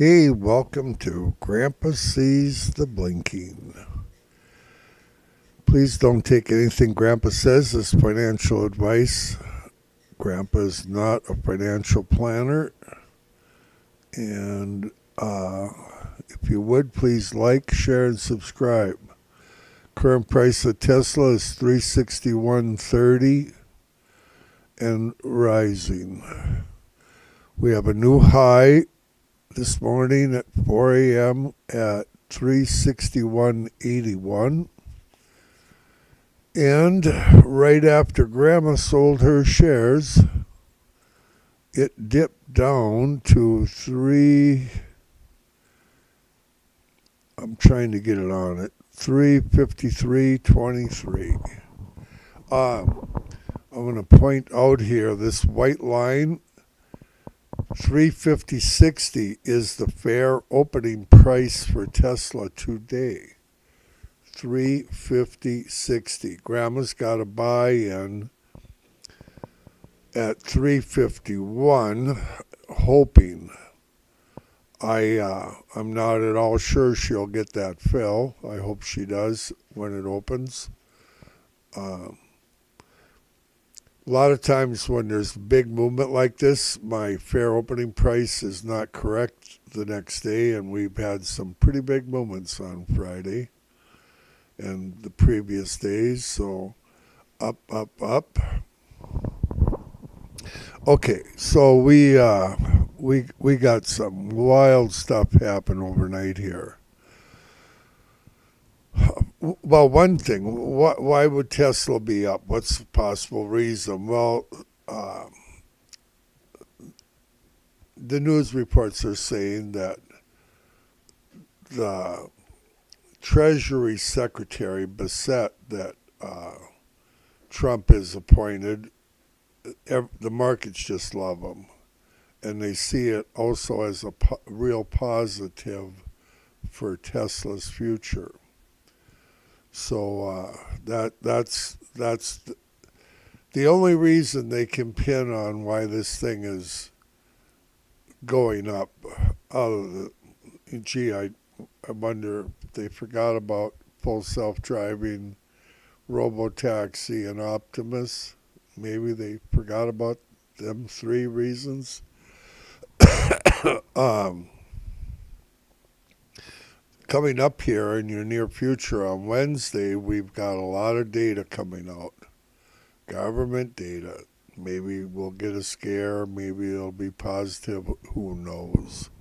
Hey, welcome to Grandpa Sees the Blinking. Please don't take anything Grandpa says as financial advice. Grandpa is not a financial planner. And if you would, please like, share, and subscribe. Current price of Tesla is $361.30 and rising. We have a new high this morning at 4 a.m. at 361.81. And right after Grandma sold her shares, it dipped down to I'm trying to get it on it, 353.23. I'm going to point out here this white line, 350.60 is the fair opening price for Tesla today. 350.60. Grandma's got a buy-in at 351, hoping. I'm not at all sure she'll get that fill. I hope she does when it opens. A lot of times when there's big movement like this, my fair opening price is not correct the next day, and we've had some pretty big movements on Friday and the previous days. So up, up, up. Okay, so we got some wild stuff happen overnight here. Well, one thing, why would Tesla be up? What's the possible reason? Well, the news reports are saying that the Treasury Secretary Bassett that Trump has appointed, the markets just love him. And they see it also as a real positive for Tesla's future. So that's the only reason they can pin on why this thing is going up. Gee, I wonder if they forgot about full self-driving, robotaxi, and Optimus. Maybe they forgot about them three reasons. Coming up here in your near future on Wednesday, we've got a lot of data coming out. Government data. Maybe we'll get a scare. Maybe it'll be positive. Who knows?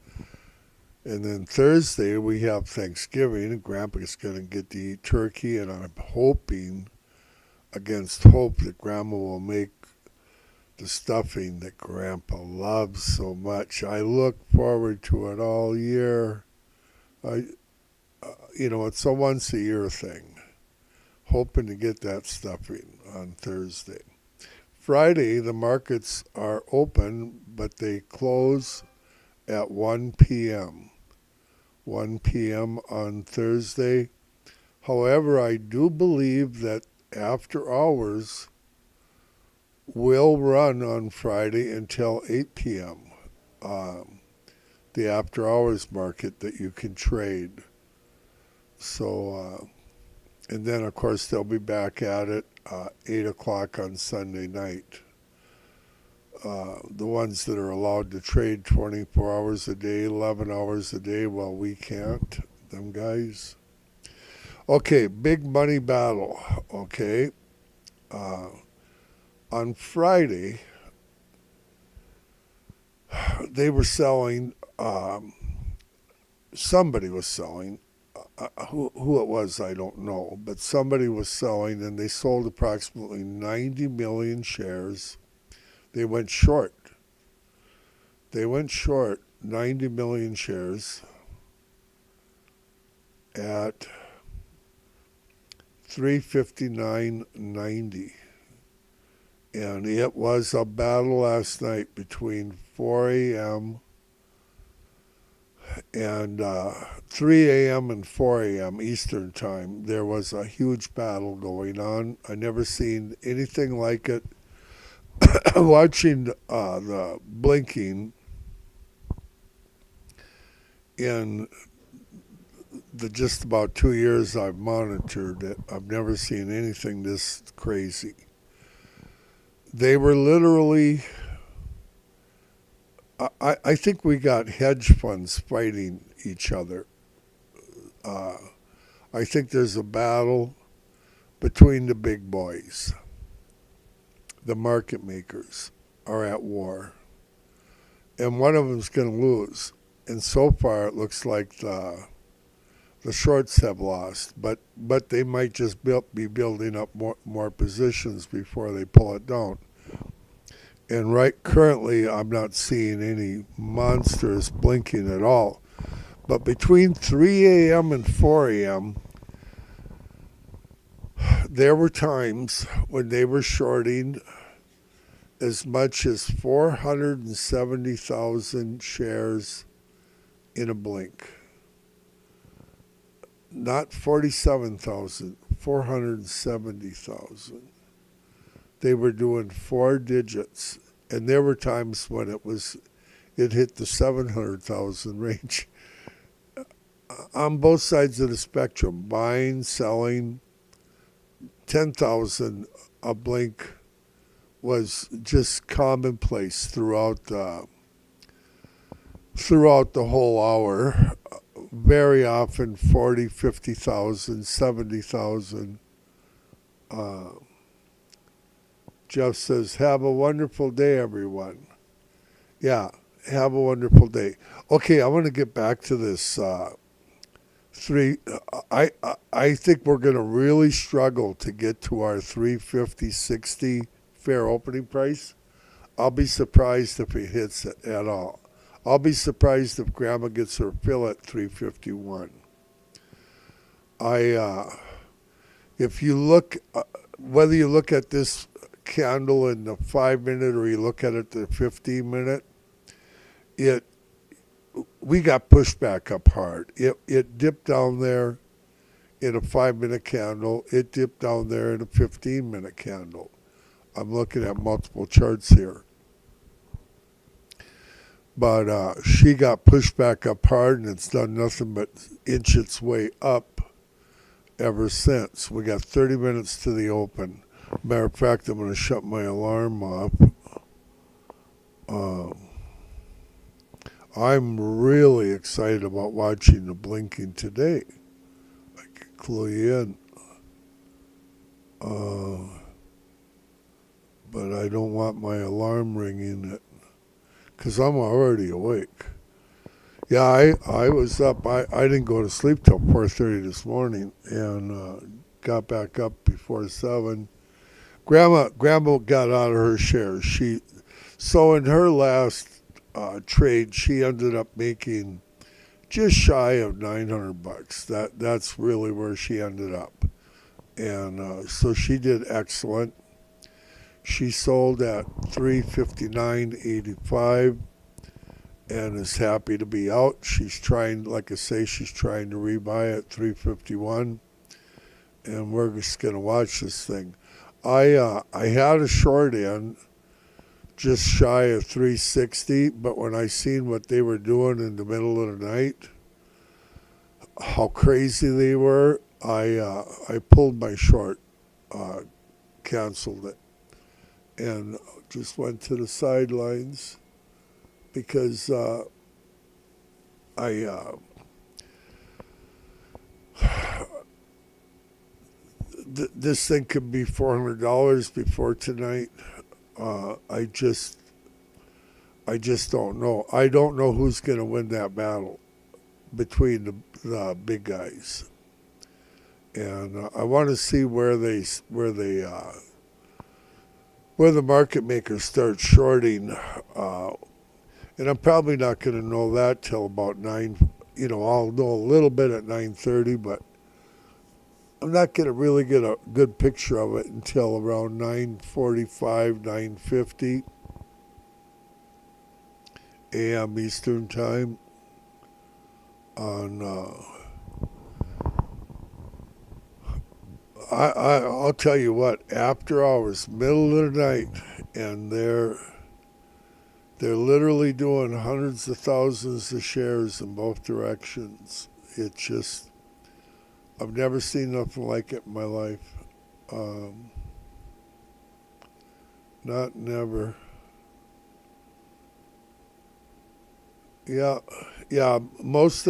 And then Thursday, we have Thanksgiving. Grandpa's going to get to eat turkey, and I'm hoping, against hope, that Grandma will make the stuffing that Grandpa loves so much. I look forward to it all year. It's a once-a-year thing. Hoping to get that stuffing on Thursday. Friday, the markets are open, but they close at 1 p.m. 1 p.m. on Thursday. However, I do believe that after hours will run on Friday until 8 p.m. The after hours market that you can trade. So, and then of course they'll be back at it 8 o'clock on Sunday night. The ones that are allowed to trade 24 hours a day, 11 hours a day, well, we can't, them guys. Okay, big money battle, okay. On Friday, they were selling, somebody was selling, who it was, I don't know, but somebody was selling, and they sold approximately 90 million shares. They went short. 90 million shares at 359.90. And it was a battle last night between 4 a.m. and 3 a.m. and 4 a.m. Eastern Time. There was a huge battle going on. I never seen anything like it. Watching the blinking, in the just about 2 years I've monitored it, I've never seen anything this crazy. They were literally, I think we got hedge funds fighting each other. I think there's a battle between the big boys. The market makers are at war. And one of them's going to lose. And so far it looks like the shorts have lost, but they might just be building up more positions before they pull it down. And currently, I'm not seeing any monsters blinking at all. But between 3 a.m. and 4 a.m., there were times when they were shorting as much as 470,000 shares in a blink. Not 47,000, 470,000. They were doing 4 digits, and there were times when it hit the 700,000 range. On both sides of the spectrum, buying, selling, 10,000 a blink was just commonplace throughout the whole hour. Very often 40, 50,000, 70,000. Jeff says, have a wonderful day, everyone. Yeah, have a wonderful day. Okay, I want to get back to this I think we're going to really struggle to get to our 350.60 fair opening price. I'll be surprised if it hits it at all. I'll be surprised if Grandma gets her fill at 351. If you look, whether you look at this candle in the 5-minute or you look at it the 15-minute, we got pushed back up hard. It dipped down there in a 5-minute candle. It dipped down there in a 15-minute candle. I'm looking at multiple charts here. But she got pushed back up hard, and it's done nothing but inch its way up ever since. We got 30 minutes to the open. Matter of fact, I'm going to shut my alarm off. I'm really excited about watching the blinking today. I can clue you in. But I don't want my alarm ringing because I'm already awake. Yeah, I was up. I didn't go to sleep till 4:30 this morning and got back up before 7. Grandma got out of her shares. So in her last trade, she ended up making just shy of $900. That's really where she ended up, and so she did excellent. She sold at 359.85 and is happy to be out. She's trying, like I say, she's trying to rebuy at 351, and we're just gonna watch this thing. I had a short in just shy of 360, but when I seen what they were doing in the middle of the night, how crazy they were, I pulled my short, canceled it, and just went to the sidelines because this thing could be $400 before tonight. I just don't know. I don't know who's going to win that battle between the big guys, and I want to see where the market makers start shorting. And I'm probably not going to know that till about 9. I'll know a little bit at 9:30, but I'm not going to really get a good picture of it until around 9:45, 9:50 a.m. Eastern Time I'll tell you what, after hours, middle of the night, and they're They're literally doing hundreds of thousands of shares in both directions. It just, I've never seen nothing like it in my life. Um, Not never. Yeah, yeah. Most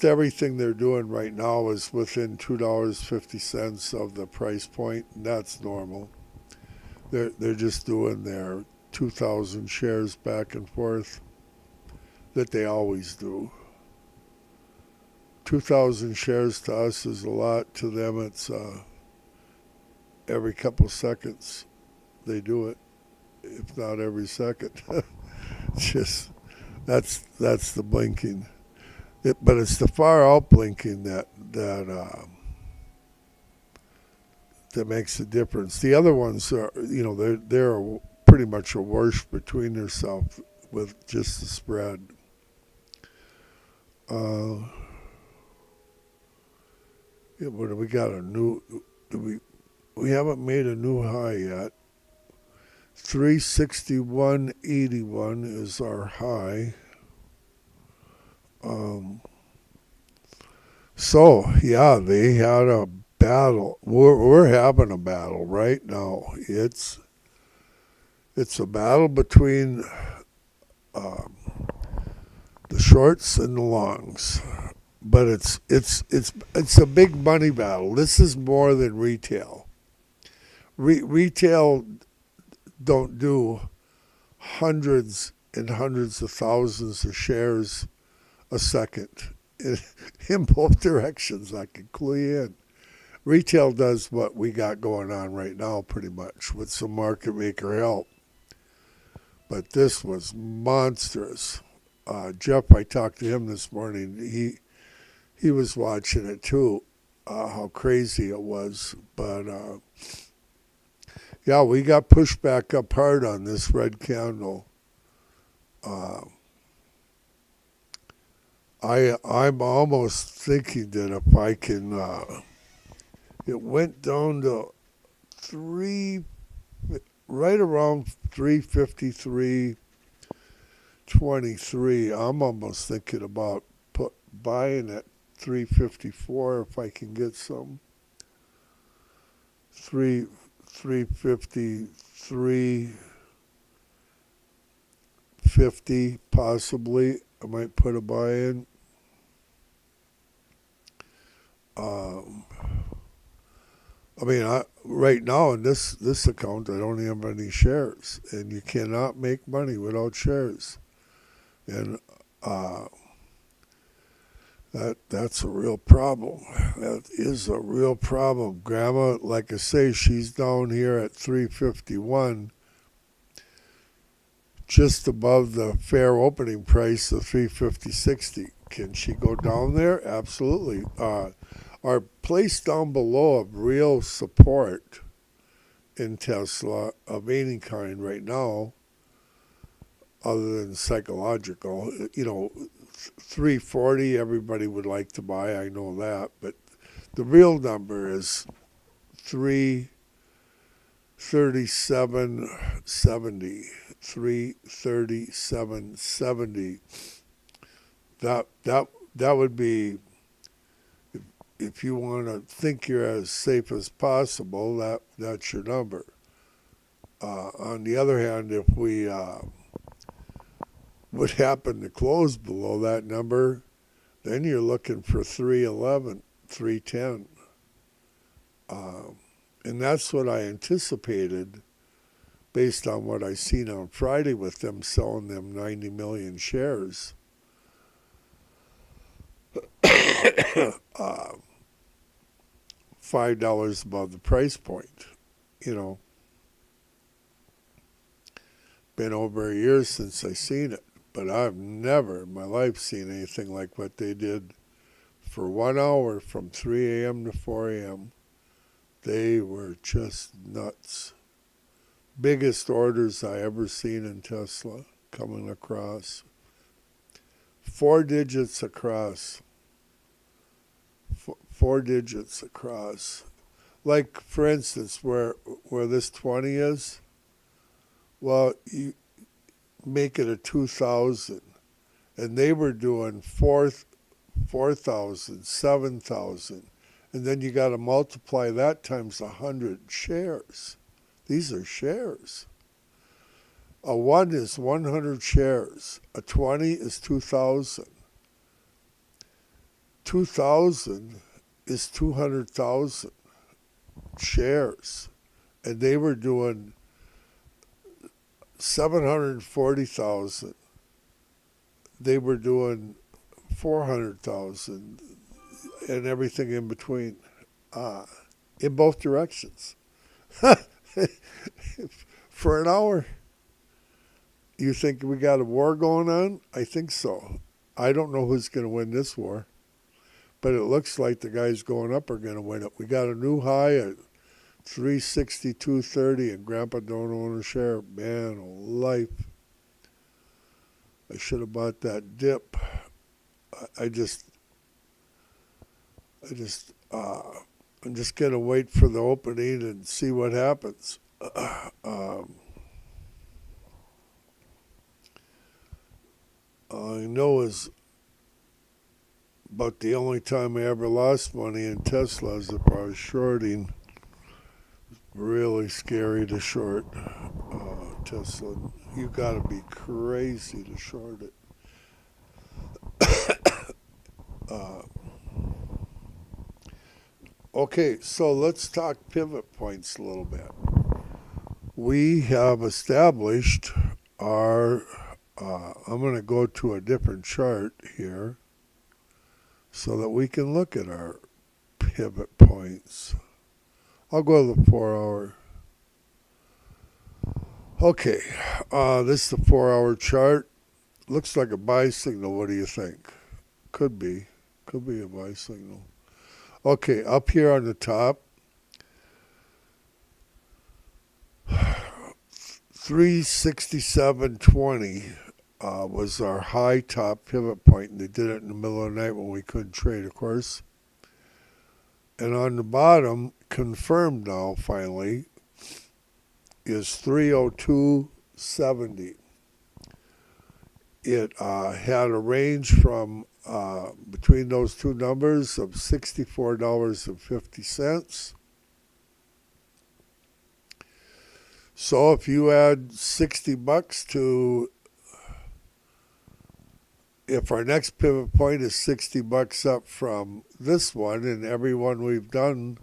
everything they're doing right now is within $2.50 of the price point, and that's normal. They're just doing their 2,000 shares back and forth that they always do. 2,000 shares to us is a lot. To them, it's every couple seconds they do it, if not every second. Just that's the blinking. But it's the far out blinking that makes a difference. The other ones are, they're pretty much a wash between themselves with just the spread. Yeah, but we got a new. We haven't made a new high yet. 361.81 is our high. So yeah, they had a battle. We're having a battle right now. It's a battle between the shorts and the longs, but it's a big money battle. This is more than retail. Retail don't do hundreds and hundreds of thousands of shares a second in both directions. I can clue you in. Retail does what we got going on right now pretty much with some market maker help. But this was monstrous. Jeff, I talked to him this morning. He was watching it too, how crazy it was. But yeah, we got pushed back up hard on this red candle. I'm almost thinking that if I can, it went down to right around 353.23. I'm almost thinking about buying at 354 if I can get some. 353.50 possibly. I might put a buy in. Right now in this account, I don't have any shares, and you cannot make money without shares, and that's a real problem. That is a real problem. Grandma, like I say, she's down here at 351, just above the fair opening price of 350.60. Can she go down there? Absolutely. Our place down below of real support in Tesla of any kind right now, other than psychological, 340 everybody would like to buy, I know that, but the real number is 337.70. 337.70. That would be, if you want to think you're as safe as possible, that's your number. On the other hand, if we would happen to close below that number, then you're looking for 311, 310. And that's what I anticipated based on what I seen on Friday with them selling them 90 million shares. $5 above the price point. Been over a year since I seen it, but I've never in my life seen anything like what they did for 1 hour from 3 a.m. to 4 a.m. They were just nuts. Biggest orders I ever seen in Tesla coming across. 4 digits across. 4 digits across. Like, for instance, where this 20 is, Well, you make it a 2,000, and they were doing 4,000, 7,000, and then you got to multiply that times 100 shares. These are shares. A 1 is 100 shares. A 20 is 2,000. 2,000 is 200,000 shares. And they were doing 740,000. They were doing 400,000 and everything in between, in both directions. For an hour. You think we got a war going on? I think so. I don't know who's going to win this war, but it looks like the guys going up are going to win it. We got a new high at 362.30, and Grandpa don't own a share. Man, oh life. I should have bought that dip. I'm just going to wait for the opening and see what happens. I know is about the only time I ever lost money in Tesla is if I was shorting. Really scary to short Tesla. You got to be crazy to short it. Okay, so let's talk pivot points a little bit. We have established our, I'm going to go to a different chart here so that we can look at our pivot points. I'll go to the 4 hour. Okay, this is the 4 hour chart. Looks like a buy signal. What do you think? Could be a buy signal. Okay, up here on the top, 367.20 was our high top pivot point, and they did it in the middle of the night when we couldn't trade, of course. And on the bottom, confirmed now finally, is 302.70. It had a range from between those two numbers of $64.50. So if you add $60 to, if our next pivot point is $60 up from this one, and every one we've done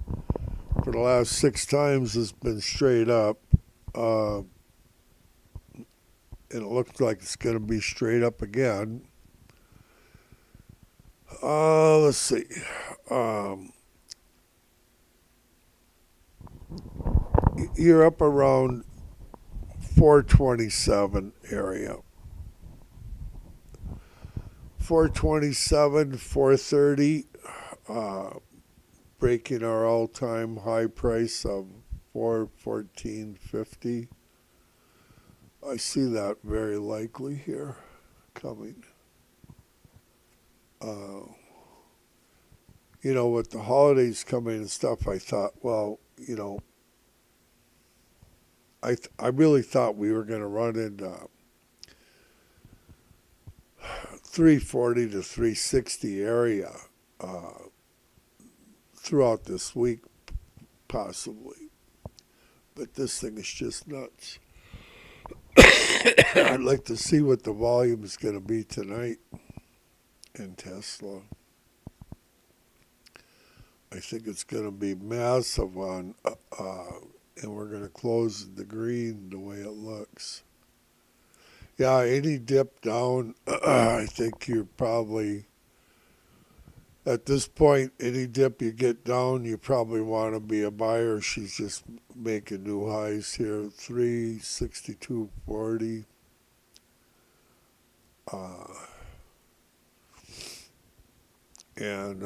for the last 6 times has been straight up, and it looks like it's going to be straight up again. Let's see. You're up around 427 area. 427, 430, breaking our all-time high price of 414.50. I see that very likely here coming. With the holidays coming and stuff, I thought, well, I really thought we were going to run into 340 to 360 area throughout this week, possibly. But this thing is just nuts. I'd like to see what the volume is going to be tonight in Tesla. I think it's going to be massive on, and we're going to close the green the way it looks. Yeah, any dip down, I think you're probably, at this point, any dip you get down, you probably want to be a buyer. She's just making new highs here, 362.40. And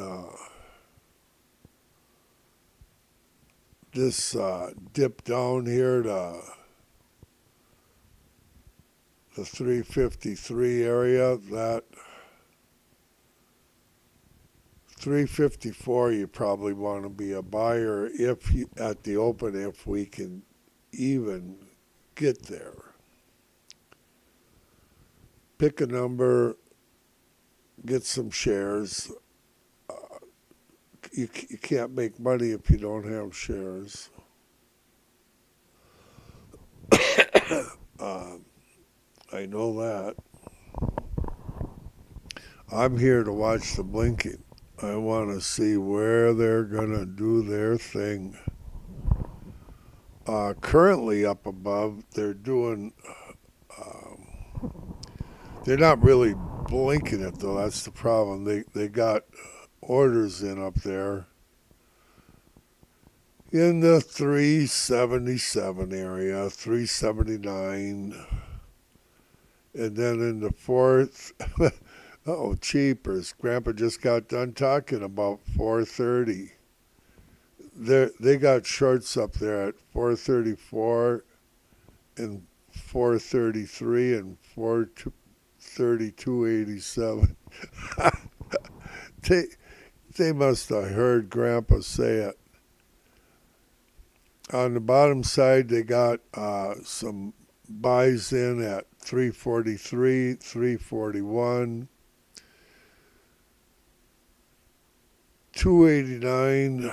this dip down here to the 353 area, that 354 you probably want to be a buyer if you, at the open, if we can even get there. pick a number, get some shares. You can't make money if you don't have shares. I know that. I'm here to watch the blinking. I want to see where they're going to do their thing. Currently up above, they're doing, they're not really blinking it though. That's the problem. They got orders in up there in the 377 area, 379. And then in the fourth, oh, cheapers. Grandpa just got done talking about 430. They got shorts up there at 434 and 433 and 432.87. They must have heard Grandpa say it. On the bottom side, they got some buys in at 343, 341, 289,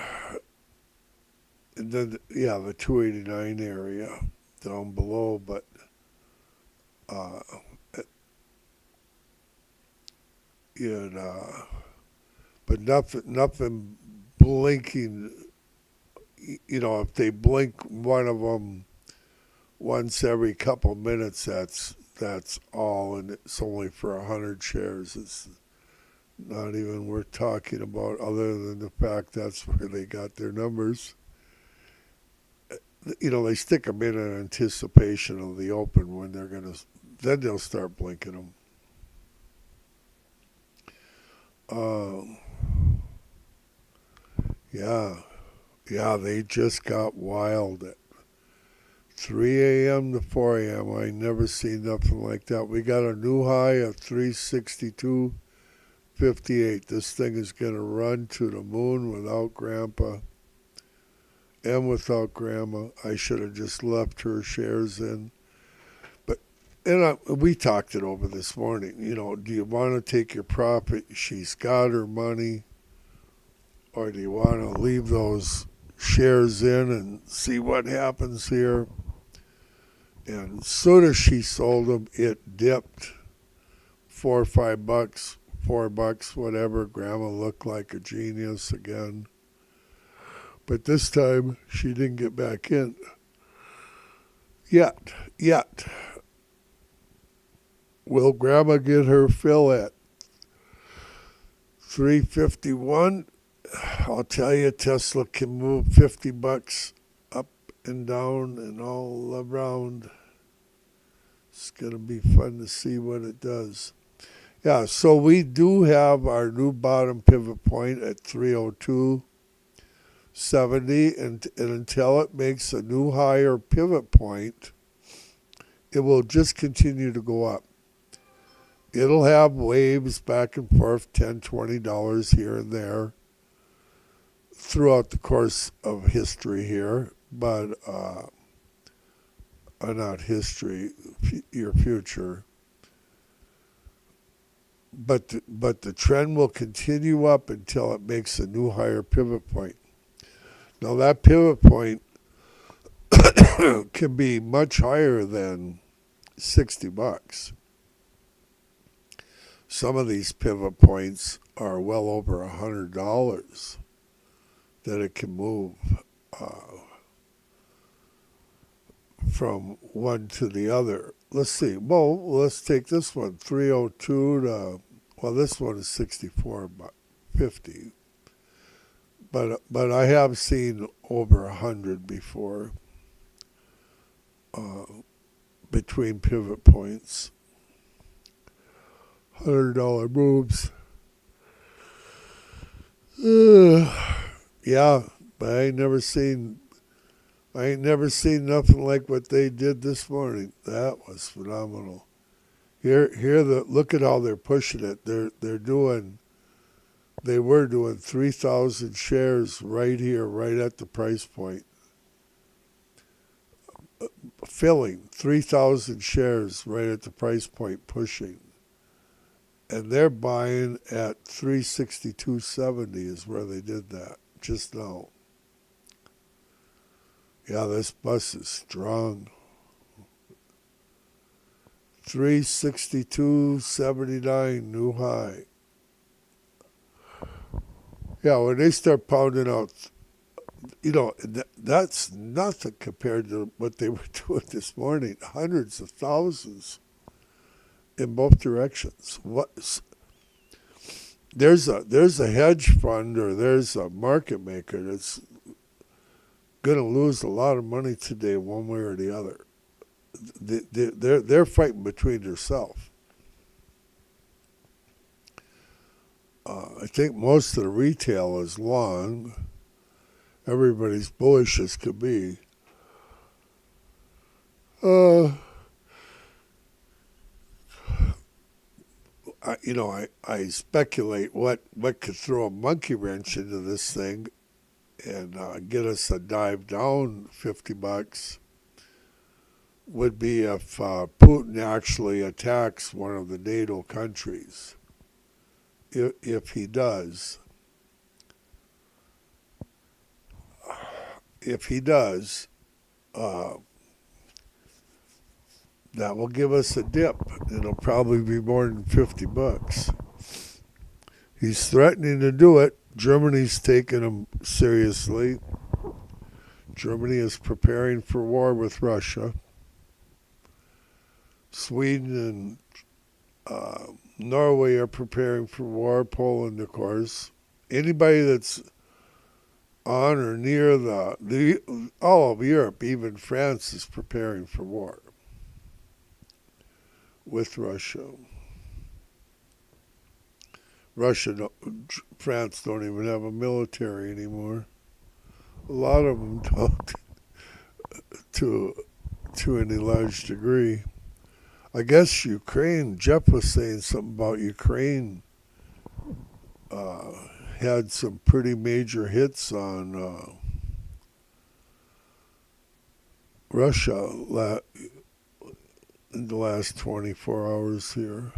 and then the 289 area down below, but but nothing blinking. If they blink one of them once every couple minutes, that's all, and it's only for 100 shares. It's not even worth talking about, other than the fact that's where they got their numbers. They stick them in anticipation of the open when then they'll start blinking them. They just got wild at 3 a.m. to 4 a.m. I never seen nothing like that. We got a new high of 362.58. This thing is going to run to the moon without Grandpa and without Grandma. I should have just left her shares in. But we talked it over this morning. Do you want to take your profit? She's got her money. Or do you want to leave those shares in and see what happens here? And as soon as she sold them, it dipped $4 or $5, $4, whatever. Grandma looked like a genius again. But this time, she didn't get back in. Yet. Will Grandma get her fill at 351? I'll tell you, Tesla can move $50 up and down and all around. It's going to be fun to see what it does. Yeah, so we do have our new bottom pivot point at 302.70, and until it makes a new higher pivot point, it will just continue to go up. It'll have waves back and forth, $10, $20 here and there throughout the course of history here, but not history, your future. But the trend will continue up until it makes a new higher pivot point. Now that pivot point can be much higher than $60. Some of these pivot points are well over $100 that it can move from one to the other. Let's see. Well, let's take this one, 302 to, this one is 64.50. But I have seen over 100 before between pivot points. $100 moves. Yeah, but I ain't never seen nothing like what they did this morning. That was phenomenal. Look at how they're pushing it. They were doing 3,000 shares right here, right at the price point. Filling 3,000 shares right at the price point, pushing. and they're buying at 362.70 is where they did that just now. Yeah, this bus is strong. 362.79 new high. Yeah, when they start pounding out, that's nothing compared to what they were doing this morning. Hundreds of thousands in both directions. There's a hedge fund or there's a market maker that's going to lose a lot of money today, one way or the other. They're fighting between themselves. I think most of the retail is long. Everybody's bullish as could be. I speculate what could throw a monkey wrench into this thing and get us a dive down $50 would be if Putin actually attacks one of the NATO countries. If he does, that will give us a dip. It'll probably be more than $50. He's threatening to do it. Germany's taking him seriously. Germany is preparing for war with Russia. Sweden and Norway are preparing for war. Poland, of course. Anybody that's on or near all of Europe, even France, is preparing for war with Russia. France don't even have a military anymore. A lot of them don't, to any large degree. I guess Ukraine. Jeff was saying something about Ukraine. Had some pretty major hits on Russia in the last 24 hours here.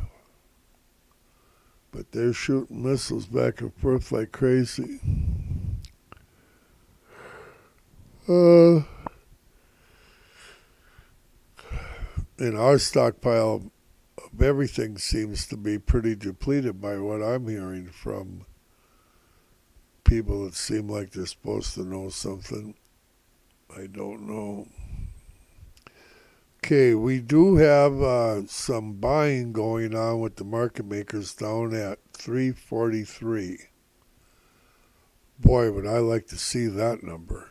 But they're shooting missiles back and forth like crazy. And our stockpile of everything seems to be pretty depleted by what I'm hearing from people that seem like they're supposed to know something. I don't know. Okay, we do have some buying going on with the market makers down at 343. Boy, would I like to see that number.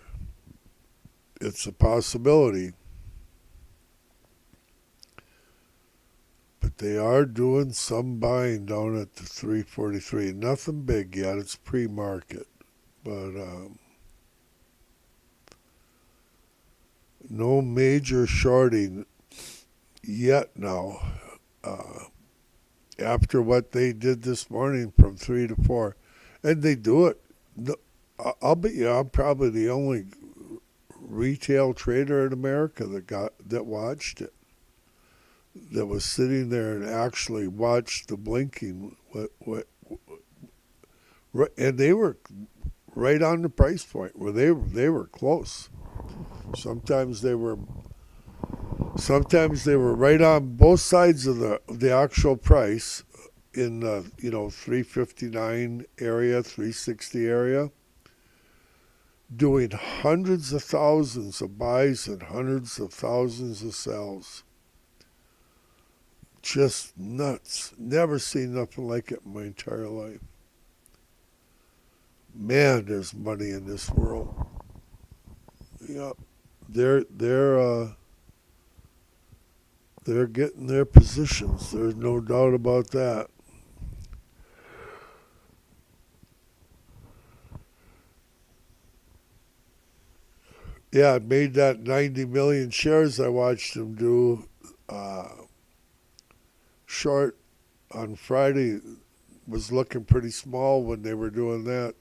It's a possibility. But they are doing some buying down at the 343. Nothing big yet. It's pre-market. But no major shorting yet now. After what they did this morning from 3 to 4. And they do it. I'll bet you I'm probably the only retail trader in America that watched it. That was sitting there and actually watched the blinking. And they were right on the price point where they were close. Sometimes they were right on both sides of the actual price in the 359 area, 360 area, doing hundreds of thousands of buys and hundreds of thousands of sells. Just nuts. Never seen nothing like it in my entire life. Man, there's money in this world. Yeah, they're getting their positions. There's no doubt about that. Yeah, it made that 90 million shares I watched them do. Short on Friday was looking pretty small when they were doing that.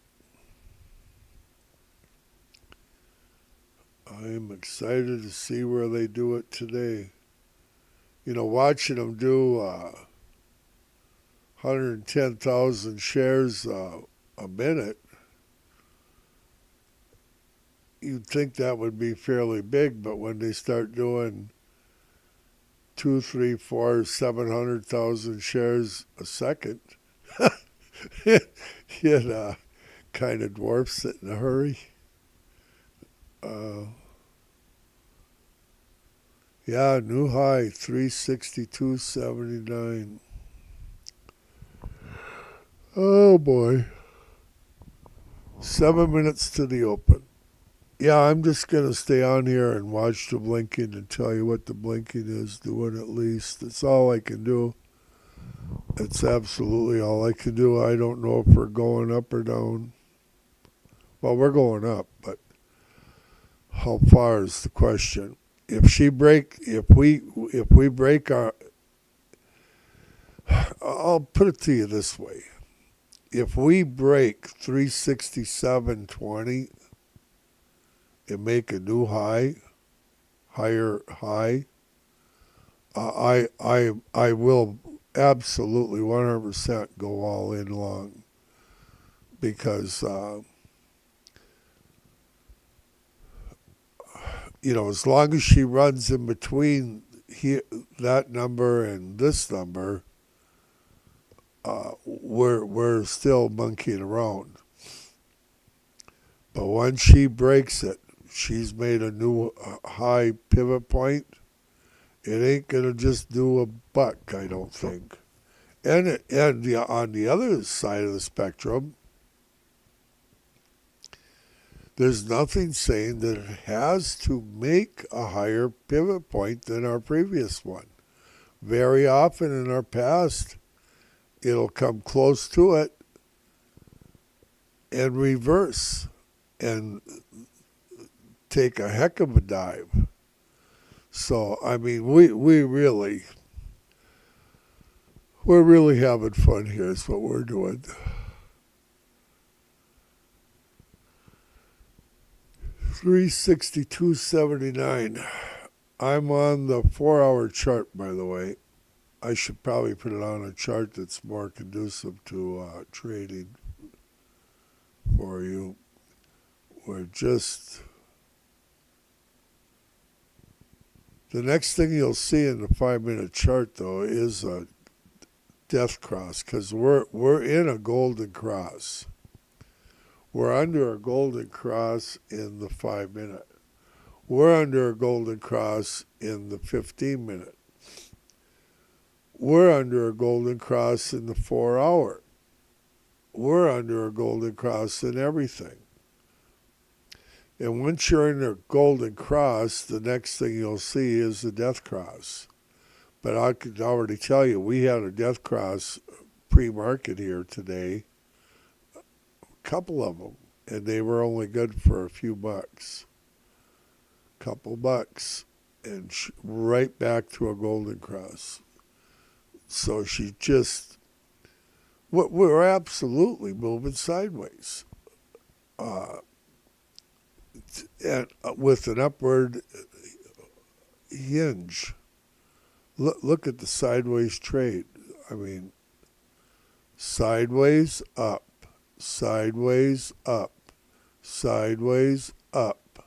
I'm excited to see where they do it today. Watching them do 110,000 shares a minute, you'd think that would be fairly big, but when they start doing 2, 3, 4, 700,000 shares a second, it kind of dwarfs it in a hurry. Yeah, new high 362.79. Oh boy. 7 minutes to the open. Yeah, I'm just going to stay on here and watch the blinking and tell you what the blinking is doing at least. That's all I can do. It's absolutely all I can do. I don't know if we're going up or down. Well, we're going up, but how far is the question? If we break our, I'll put it to you this way. If we break 367.20 and make a new higher high, I will absolutely 100% go all in long, because as long as she runs in between that number and this number, we're still monkeying around. But once she breaks it, she's made a new high pivot point. It ain't gonna just do a buck, I don't think. And on the other side of the spectrum, there's nothing saying that it has to make a higher pivot point than our previous one. Very often in our past, it'll come close to it and reverse and take a heck of a dive. So, I mean, we're really having fun here is what we're doing. $362.79. I'm on the 4-hour chart, by the way. I should probably put it on a chart that's more conducive to trading for you. We're just... The next thing you'll see in the 5-minute chart, though, is a death cross, because we're in a golden cross. We're under a golden cross in the 5-minute. We're under a golden cross in the 15-minute. We're under a golden cross in the 4-hour. We're under a golden cross in everything. And once you're in a golden cross, the next thing you'll see is the death cross. But I could already tell you, we had a death cross pre-market here today, a couple of them, and they were only good for a few bucks. Couple bucks, and right back to a golden cross. So she just, we're absolutely moving sideways. And with an upward hinge. Look at the sideways trade. I mean, sideways up, sideways up, sideways up.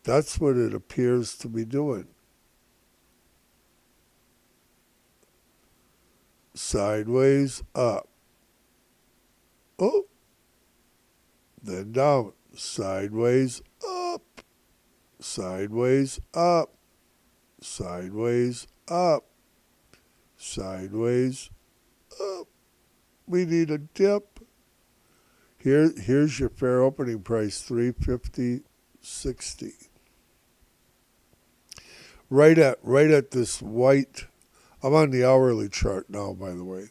That's what it appears to be doing. Sideways up. Oh, then down. Sideways up, sideways up, sideways up, sideways up. We need a dip. Here's your fair opening price, 350.60. Right at this white. I'm on the hourly chart now, by the way.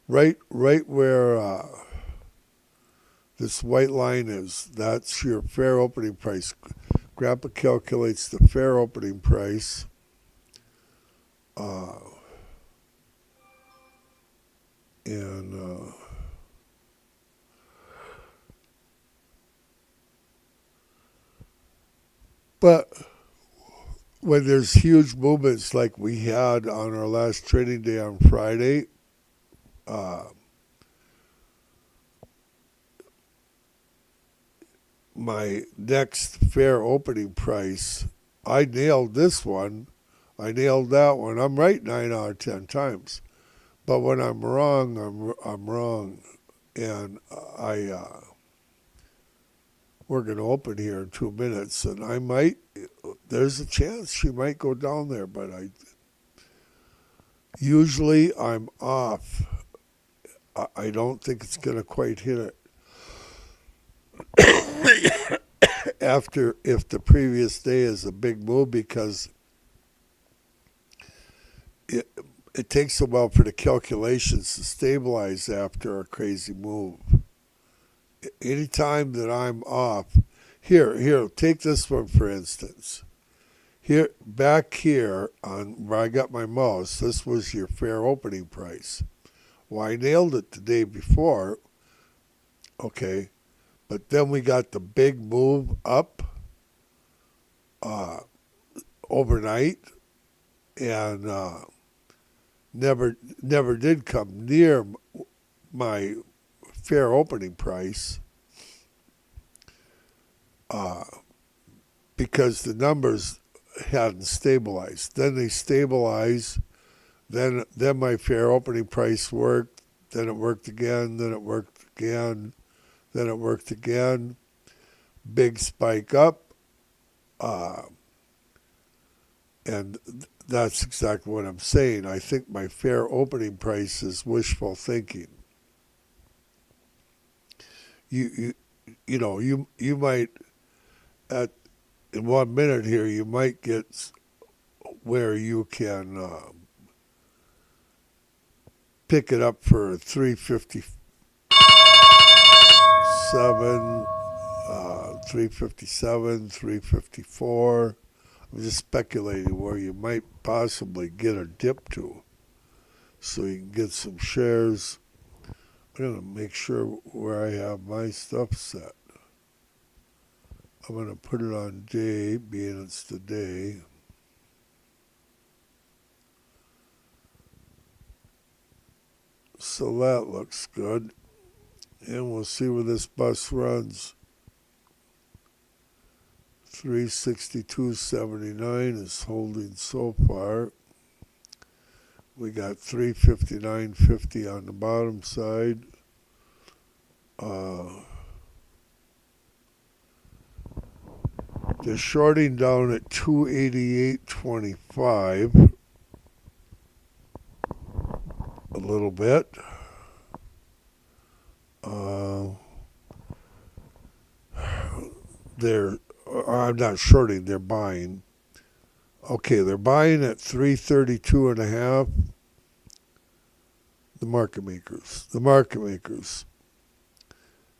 Right where this white line is, that's your fair opening price. Grandpa calculates the fair opening price. But when there's huge movements like we had on our last trading day on Friday, my next fair opening price, I nailed this one. I nailed that one. I'm right 9 out of 10 times. But when I'm wrong, I'm wrong. And we're going to open here in 2 minutes, and there's a chance she might go down there, but usually I'm off. I don't think it's going to quite hit it. If the previous day is a big move, because it takes a while for the calculations to stabilize after a crazy move. Anytime that I'm off, here, take this one for instance. Here, back here on where I got my mouse, this was your fair opening price. Well, I nailed it the day before, okay, but then we got the big move up overnight, and never did come near my fair opening price because the numbers hadn't stabilized. Then they stabilized. Then my fair opening price worked. Then it worked again. Then it worked again. Then it worked again. Big spike up. And that's exactly what I'm saying. I think my fair opening price is wishful thinking. You might in 1 minute here you might get where you can pick it up for 357, 354. I'm just speculating where you might possibly get a dip to, so you can get some shares. I'm going to make sure where I have my stuff set. I'm going to put it on day, being it's the day. So that looks good. And we'll see where this bus runs. 362.79 is holding so far. We got 359.50 on the bottom side. They're shorting down at 288.25 a little bit. I'm not shorting, they're buying. Okay, they're buying at 332.5. The market makers.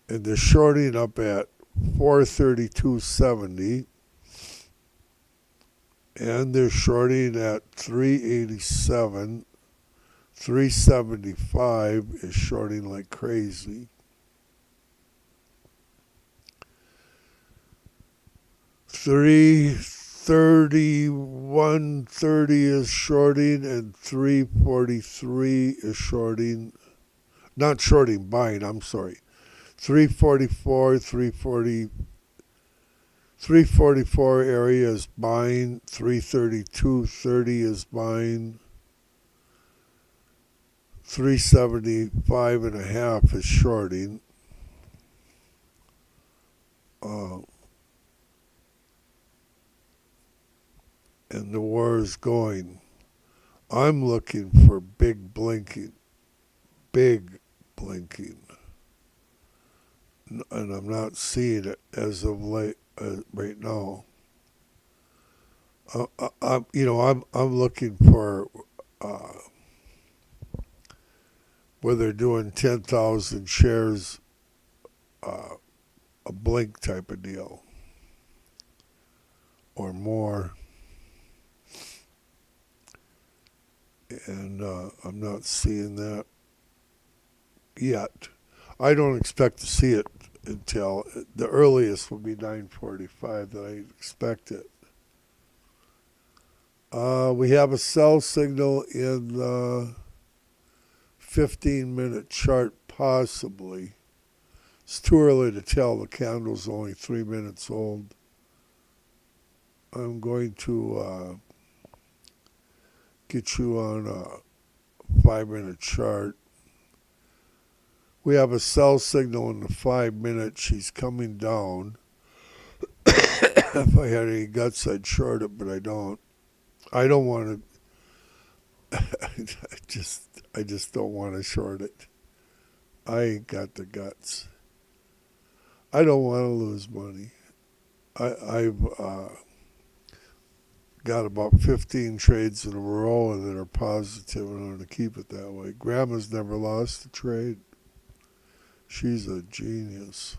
And they're shorting up at 432.70. And they're shorting at 387. 375 is shorting like crazy. 331.30 is shorting, and 343 is shorting. Not shorting, buying, I'm sorry. 344, 344 area is buying. 332.30 is buying. 375.5 is shorting. And the war is going. I'm looking for big blinking. And I'm not seeing it as of late, right now. I'm looking for where they're doing 10,000 shares, a blink type of deal, or more. And I'm not seeing that yet. I don't expect to see it until the earliest will be 9:45 that I expect it. We have a sell signal in the 15-minute chart possibly. It's too early to tell. The candle's only 3 minutes old. I'm going to get you on a 5-minute chart. We have a sell signal in the 5 minutes. She's coming down. If I had any guts, I'd short it, but I don't. I don't want to. I just don't want to short it. I ain't got the guts. I don't want to lose money. I've got about 15 trades in a row that are positive, and I'm going to keep it that way. Grandma's never lost a trade. She's a genius.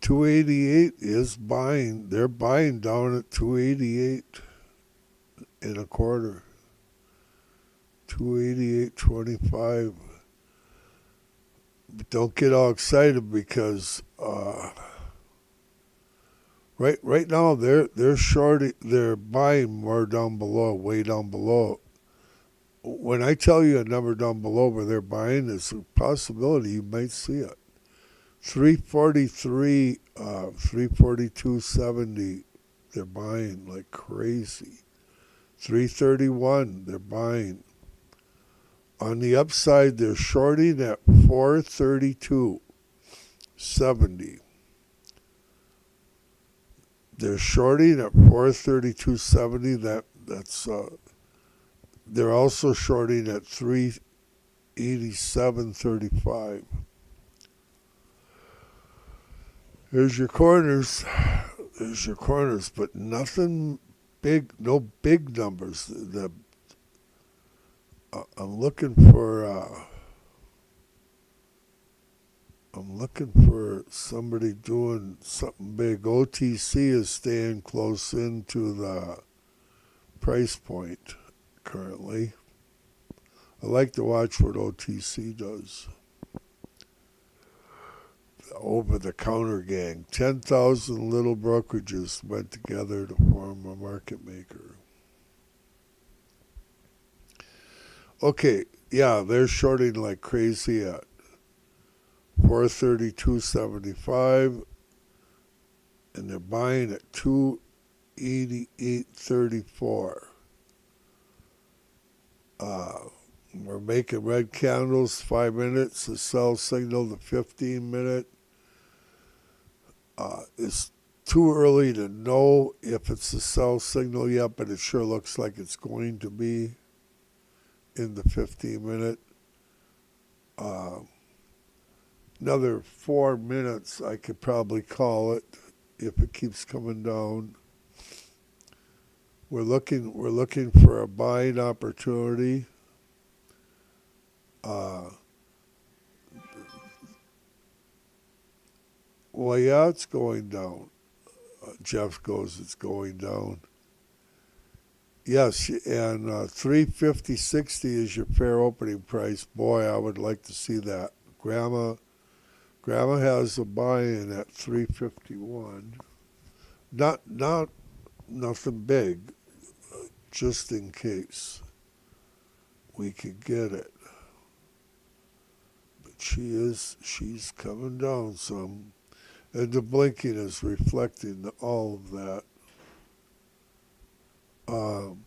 288 is buying. They're buying down at 288 and a quarter. 288.25. But don't get all excited because right now they're shorting. They're buying more down below, way down below. When I tell you a number down below where they're buying, it's a possibility you might see it. 343, 342.70, they're buying like crazy. 331, they're buying. On the upside, they're shorting at 432.70. They're shorting at 432.70. That's they're also shorting at 387.35. There's your corners. There's your corners, but nothing big, no big numbers. I'm looking for somebody doing something big. OTC is staying close into the price point currently. I like to watch what OTC does. Over-the-counter gang. 10,000 little brokerages went together to form a market maker. Okay, yeah, they're shorting like crazy at 432.75, and they're buying at 288.34. We're making red candles, 5 minutes. The sell signal, the 15-minute. It's too early to know if it's a sell signal yet, but it sure looks like it's going to be in the 15-minute. Another 4 minutes, I could probably call it if it keeps coming down. We're looking for a buying opportunity. Well, yeah, it's going down. Jeff goes, it's going down. Yes, and 350.60 is your fair opening price. Boy, I would like to see that. Grandma has a buy-in at 351. Not nothing big, just in case we could get it. But she's coming down some. And the blinking is reflecting all of that. I'm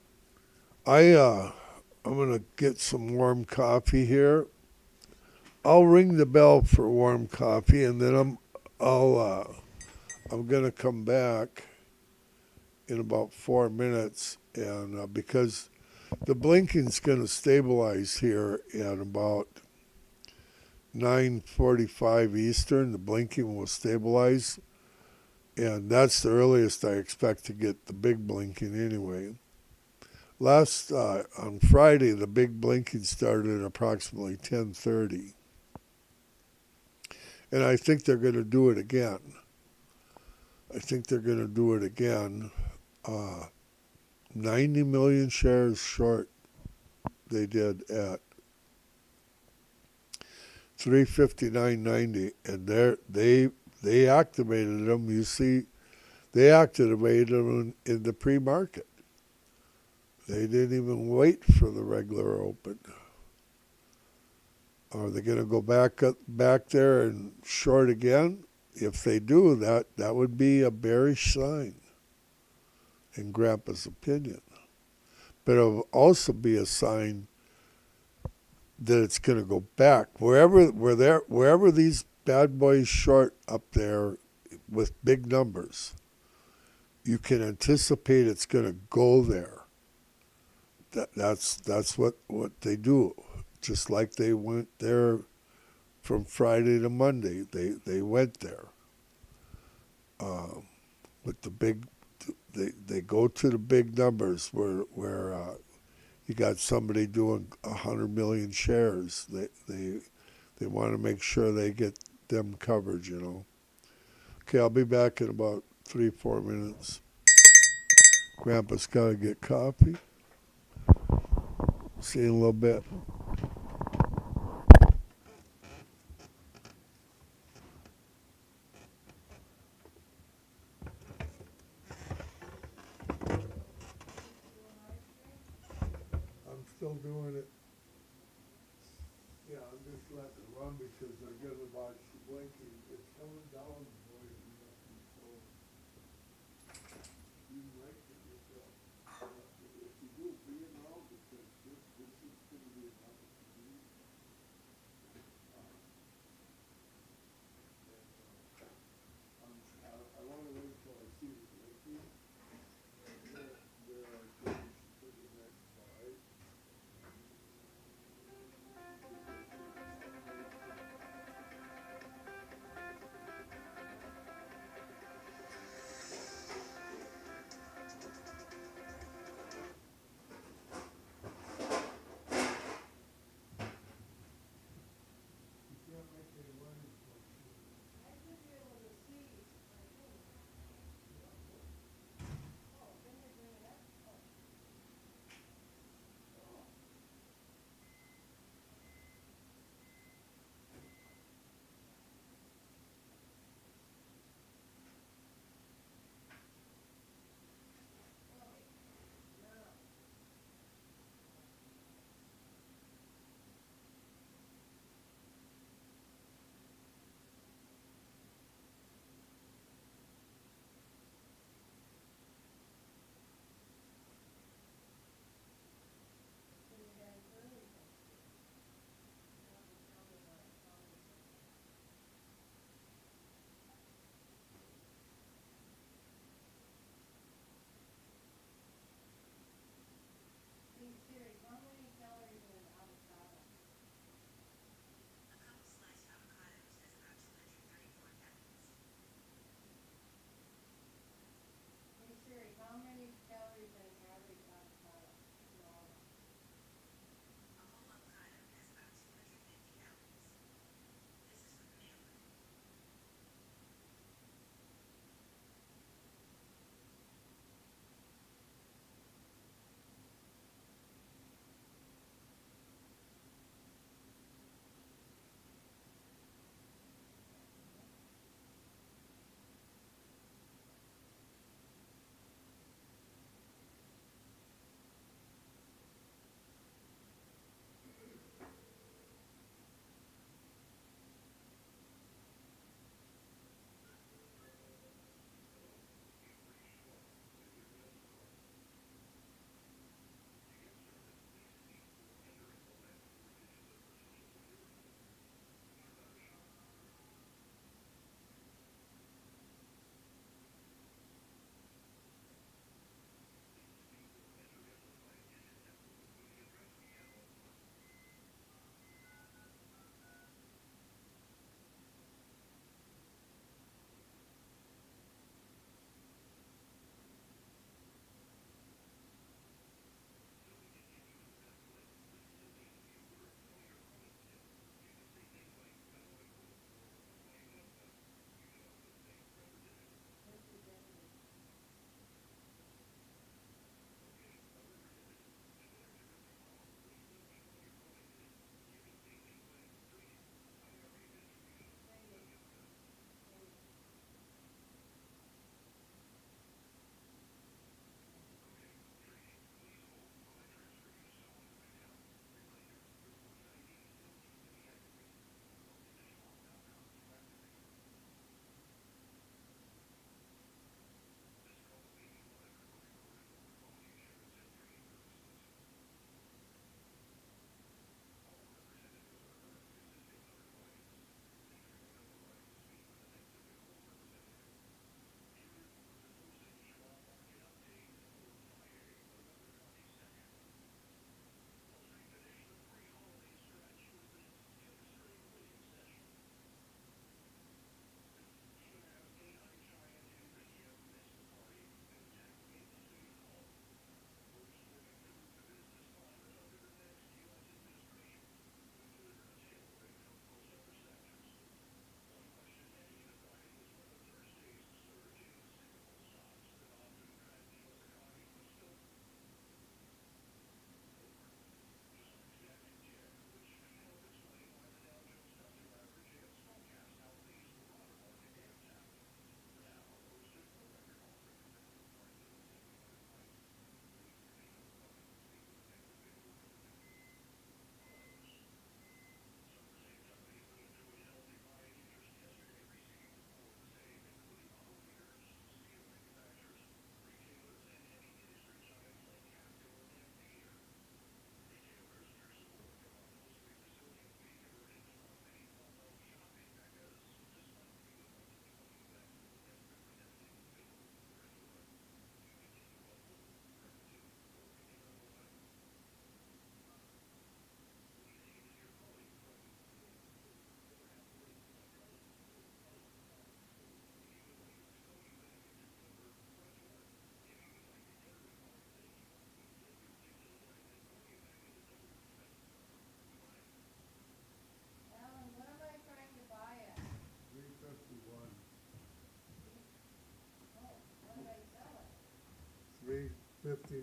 gonna get some warm coffee here. I'll ring the bell for warm coffee, and then I'm gonna come back in about 4 minutes, and because the blinking's gonna stabilize here at about 9:45 Eastern, the blinking will stabilize, and that's the earliest I expect to get the big blinking anyway. On Friday, the big blinking started at approximately 10:30, and I think they're going to do it again. 90 million shares short they did at 359.90, and they activated them. You see, they activated them in the pre-market. They didn't even wait for the regular open. Are they going to go back there and short again? If they do, that would be a bearish sign, in Grandpa's opinion. But it'll also be a sign that it's going to go back wherever these bad boys short up there with big numbers. You can anticipate it's going to go there. That's what they do. Just like they went there from Friday to Monday, they went there with the big. They go to the big numbers where you got somebody doing 100 million shares. They want to make sure they get them covered. Okay, I'll be back in about 3-4 minutes. Grandpa's got to get coffee. See you in a little bit. I'm still doing it. Yeah, I'm just letting it run because they're going to watch blinking. It's coming down, boys and nothing. So you like it yourself. If you do, be around because this is going to be an opportunity. I want to wait until I see the blinking. There are things for the next buy.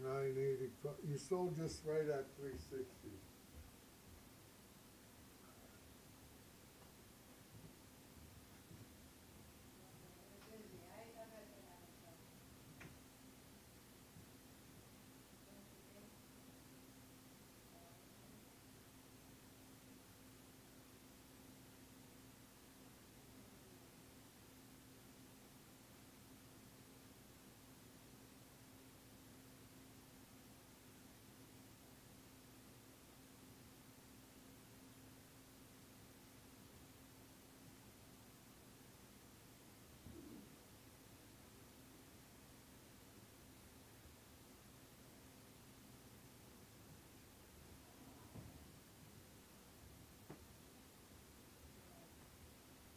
980. You sold just right at 360.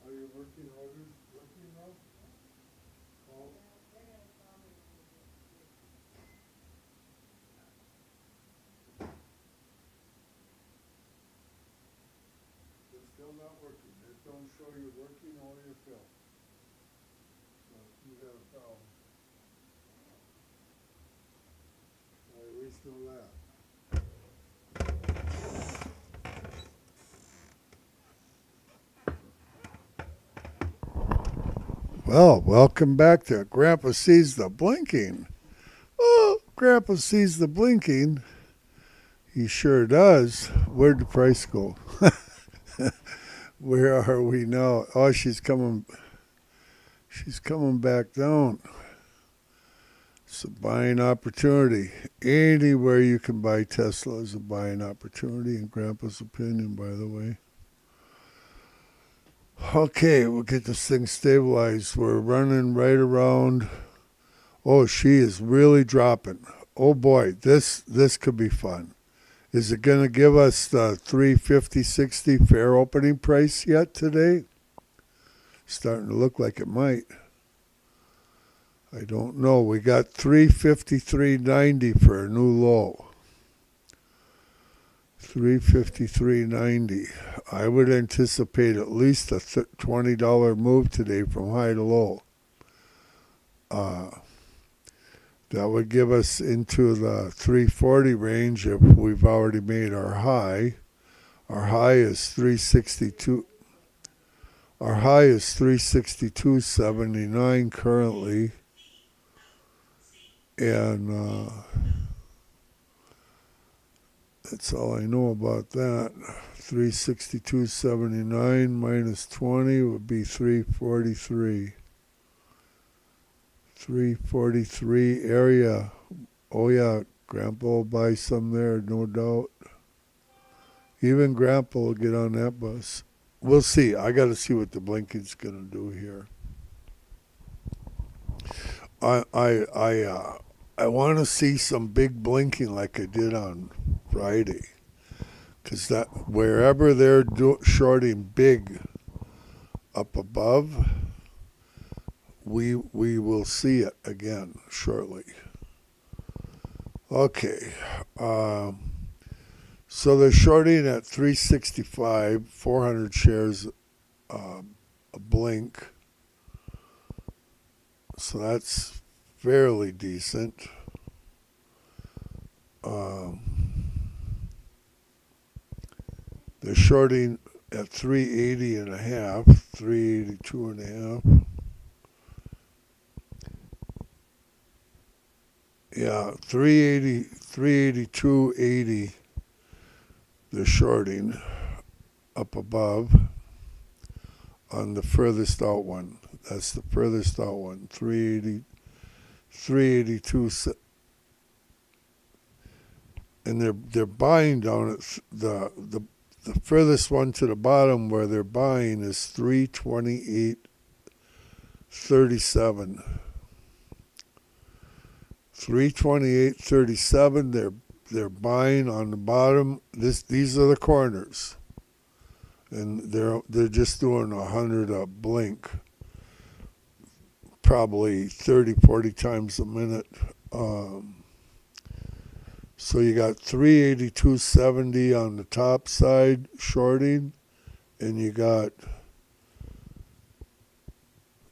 Are your working orders working now? Oh. It's still not working. It don't show you working or your fill. So you got a problem. I at least know that. Well, welcome back to Grandpa Sees the Blinking. Oh, Grandpa sees the blinking. He sure does. Where'd the price go? Where are we now? Oh, she's coming back down. It's a buying opportunity. Anywhere you can buy Tesla is a buying opportunity, in Grandpa's opinion, by the way. Okay, we'll get this thing stabilized. We're running right around. Oh, she is really dropping. Oh boy, this could be fun. Is it going to give us the 350.60 fair opening price yet today? Starting to look like it might. I don't know. We got 353.90 for a new low. 353.90. I would anticipate at least a $20 move today from high to low. That would give us into the 340 range if we've already made our high. Our high is 362. Our high is 362.79 currently. And that's all I know about that. 362.79 minus 20 would be 343. 343 area. Oh yeah, Grandpa will buy some there, no doubt. Even Grandpa will get on that bus. We'll see. I got to see what the blinking's going to do here. I want to see some big blinking like I did on Friday, because that wherever they're shorting big up above, we will see it again shortly. Okay, so they're shorting at 365, 400 shares a blink. So that's fairly decent. They're shorting at 380 and a half, 382 and a half. Yeah, 380, 382.80. They're shorting up above on the furthest out one. That's the furthest out one, 380, 382. And they're buying down at the furthest one to the bottom where they're buying is 328.37. 328.37. They're buying on the bottom. These are the corners, and they're just doing 100 a blink, probably 30, 40 times a minute. So you got 382.70 on the top side shorting, and you got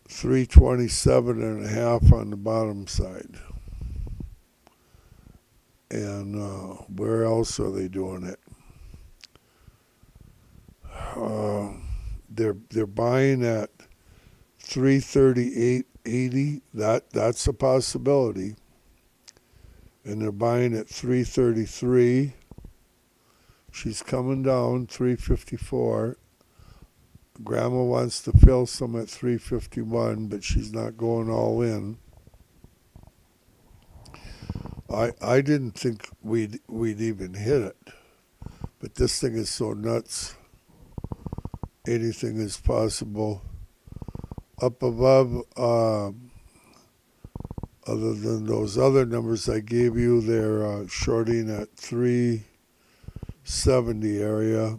327 and a half on the bottom side. And where else are they doing it? They're buying at 338.80. That's a possibility. And they're buying at 333. She's coming down 354. Grandma wants to fill some at 351, but she's not going all in. I didn't think we'd even hit it, but this thing is so nuts. Anything is possible. Up above, other than those other numbers I gave you, they're shorting at 370 area,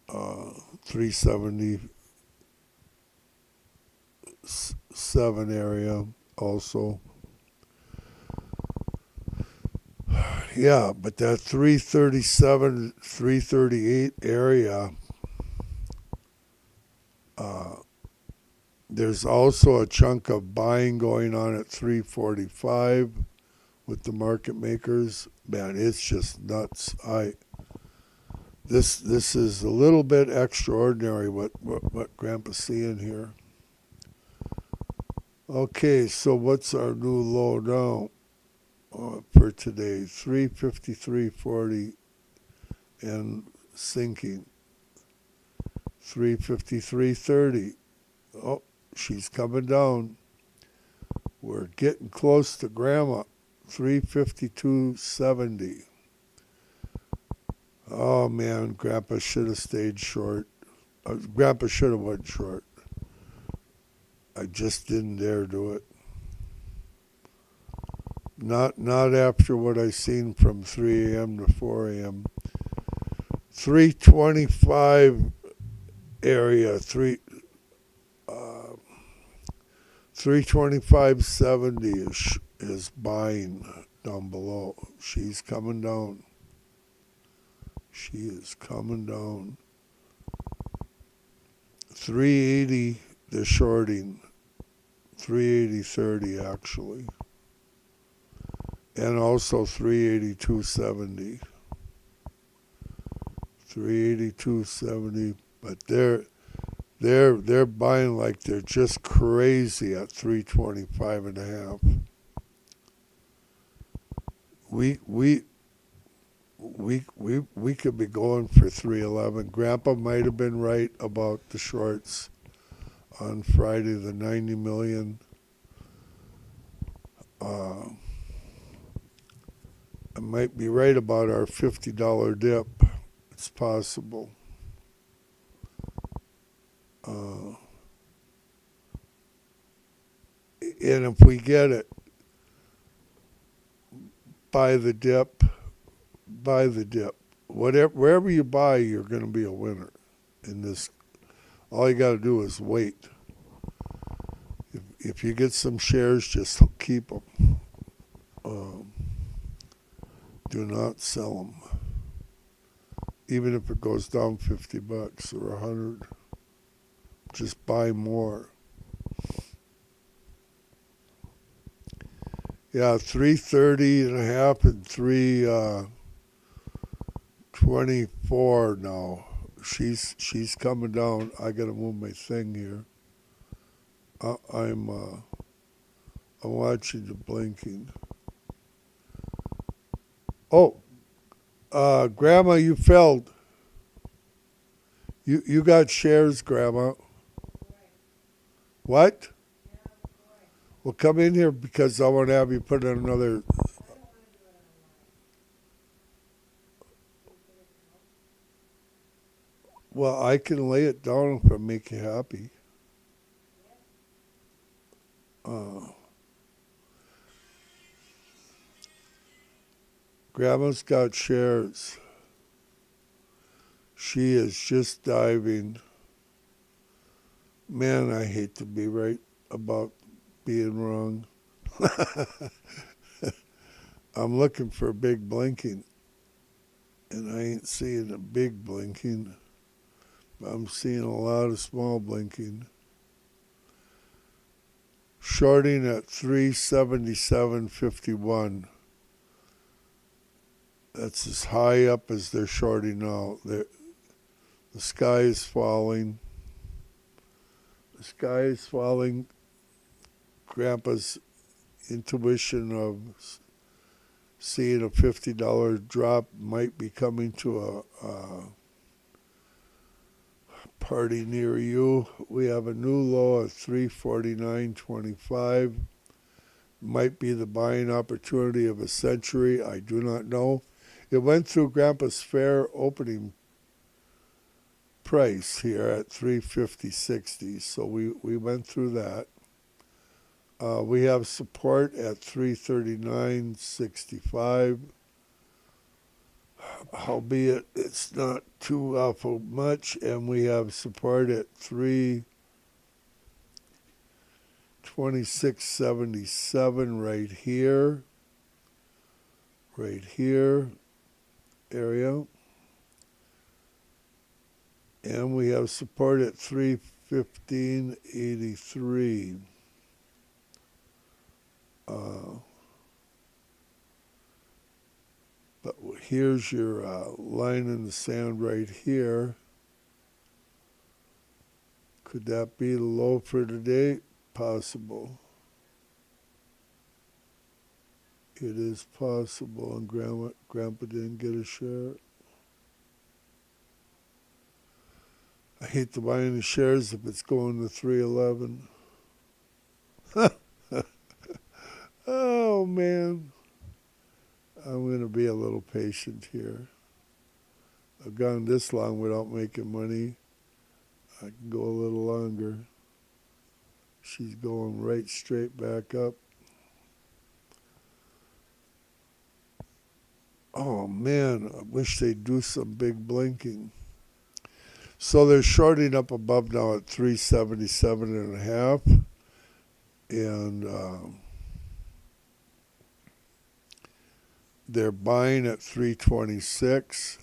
377 area also. Yeah, but that 337, 338 area, there's also a chunk of buying going on at 345 with the market makers. Man, it's just nuts. This is a little bit extraordinary what Grandpa's seeing here. Okay, so what's our new low now for today? 353.40 and sinking. 353.30. Oh, she's coming down. We're getting close to Grandma. 352.70. Oh man, Grandpa should have stayed short. Grandpa should have went short. I just didn't dare do it. Not after what I seen from 3 a.m. to 4 a.m. 325 area, 325.70 is buying down below. She's coming down. She is coming down. 380, they're shorting. 380.30 actually. And also 382.70. 382.70, but they're buying like they're just crazy at 325.5. We could be going for 311. Grandpa might have been right about the shorts on Friday, the 90 million. I might be right about our $50 dip. It's possible. And if we get it, buy the dip. Wherever you buy, you're going to be a winner in this. All you got to do is wait. If you get some shares, just keep them. Do not sell them. Even if it goes down $50 or $100, just buy more. Yeah, 330.5 and 324 now. She's coming down. I gotta move my thing here. I'm watching the blinking. Oh, Grandma, you failed. You got shares, Grandma. What? Well, come in here because I want to have you put in another. Well, I can lay it down if I make you happy. Grandma's got shares. She is just diving. Man, I hate to be right about being wrong. I'm looking for a big blinking, and I ain't seeing a big blinking. I'm seeing a lot of small blinking. Shorting at 377.51. That's as high up as they're shorting out. The sky is falling. The sky is falling. Grandpa's intuition of seeing a $50 drop might be coming to a party near you. We have a new low at 349.25. Might be the buying opportunity of a century. I do not know. It went through Grandpa's fair opening price here at 350.60, so we went through that. We have support at 339.65. Albeit it's not too awful much, and we have support at 326.77 right here area, and we have support at 315.83. But here's your line in the sand right here. Could that be the low for today? Possible. It is possible, and Grandpa didn't get a share. I hate to buy any shares if it's going to 311. Oh, man. I'm going to be a little patient here. I've gone this long without making money. I can go a little longer. She's going right straight back up. Oh, man, I wish they'd do some big blinking. So they're shorting up above now at 377.5. And they're buying at 326,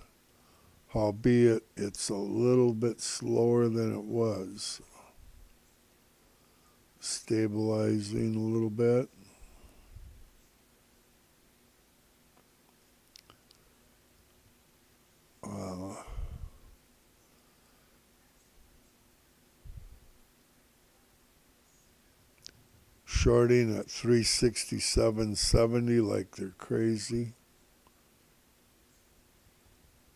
albeit it's a little bit slower than it was. Stabilizing a little bit. Shorting at 367.70 like they're crazy.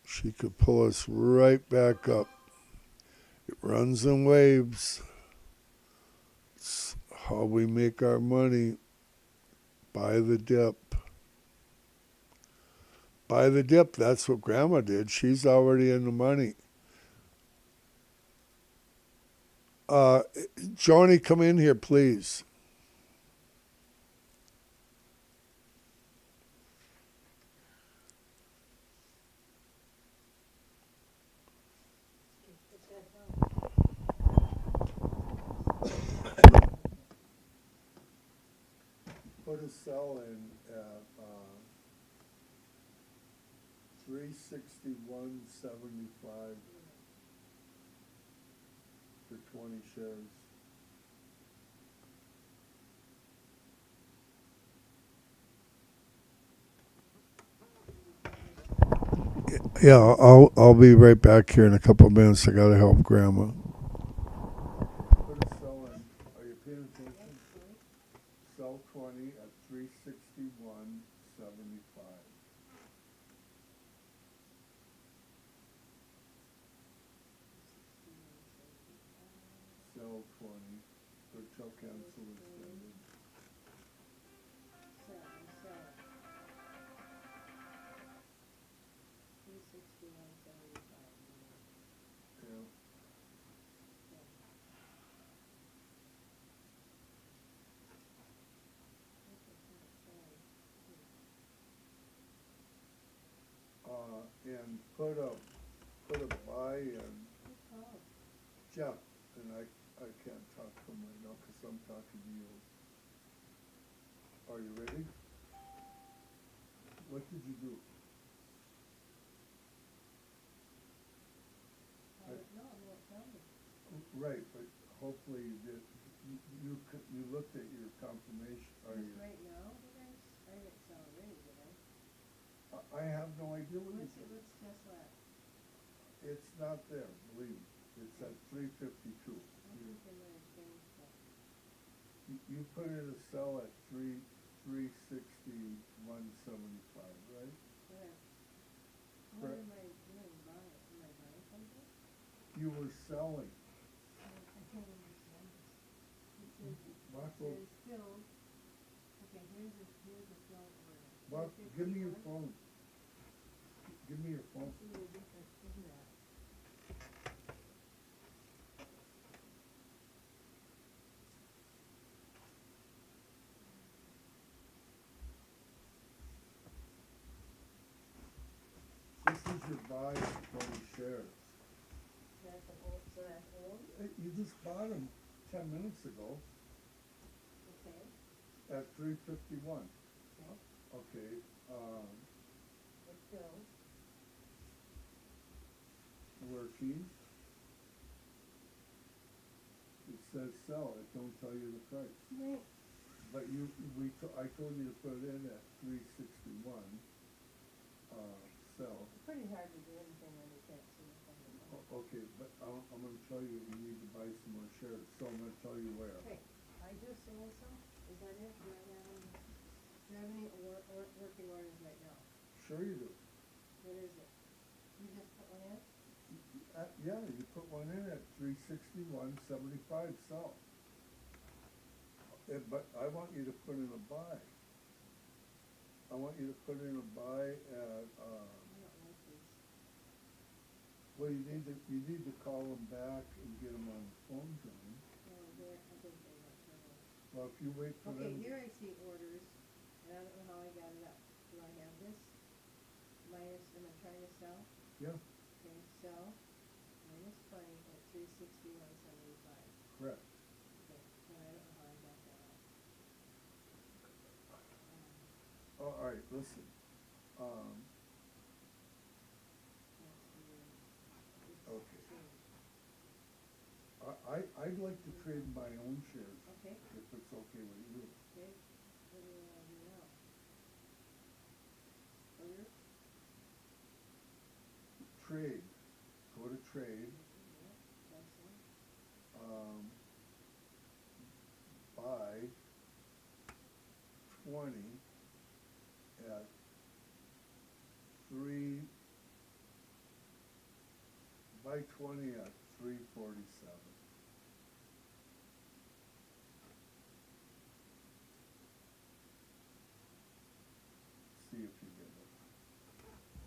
She could pull us right back up. It runs in waves. It's how we make our money. Buy the dip. Buy the dip. That's what Grandma did. She's already in the money. Joni, come in here, please. Put a sell in at 361.75 for 20 shares. Yeah, I'll be right back here in a couple of minutes. I gotta help Grandma. Put a sell in. Are you paying attention? Sell 20 at 361.75. Sell 20. Or tell cancel extended. Yeah. And put a buy in. Jeff, and I can't talk to him right now because I'm talking to you. Are you ready? What did you do? Right, but hopefully you did. You looked at your confirmation. Are you? Right now, did I didn't sell already, did I? I have have no idea what What's Tesla at? it's not there, believe me. It's at 352. I think they might have changed that. You put in a sell at 361.75, right? Correct. What Correct. am I doing? Buying? Am I buying something? You were selling. I can't understand this. It Marco, says filled. Okay, here's a fill order. Mark, give me your phone. Give me your phone. It's a little different, isn't it? This is your buy of 20 shares. That's old, so that's old? You just bought them 10 minutes ago Okay. at 351. Okay. Okay, It's filled. working. It says sell, it don't tell you the price. Right. But I told you to put it in at 361, sell. It's pretty hard to do anything when you can't see what's on the phone. Okay, but I'm gonna tell you need to buy some more shares, so I'm gonna tell you where. Okay, I just sold some, is that it? Do I have any working orders right now? Sure you do. What is it? You just put one in? Yeah, you put one in at 361.75, sell. But I want you to put in a buy. I want you to put in a buy at, I don't like these. well, you need to call them back and get them on the phone, John. Oh, I think they got trouble. Well, if you wait for Okay, them. here I see orders, and I don't know how I got it up. Do I have this? Minus, am I trying to sell? Yeah, Okay, sell, minus 20 at 361.75. correct. Okay, and I don't know how I got that up. Oh, all right, listen. That's weird. It's Okay. changed. I'd like to trade my own shares, Okay, if it's okay with you. okay, what do you wanna do now? Order? Trade, go to trade, Yeah, that's one. buy 20 at buy 20 at 347. See if you get it.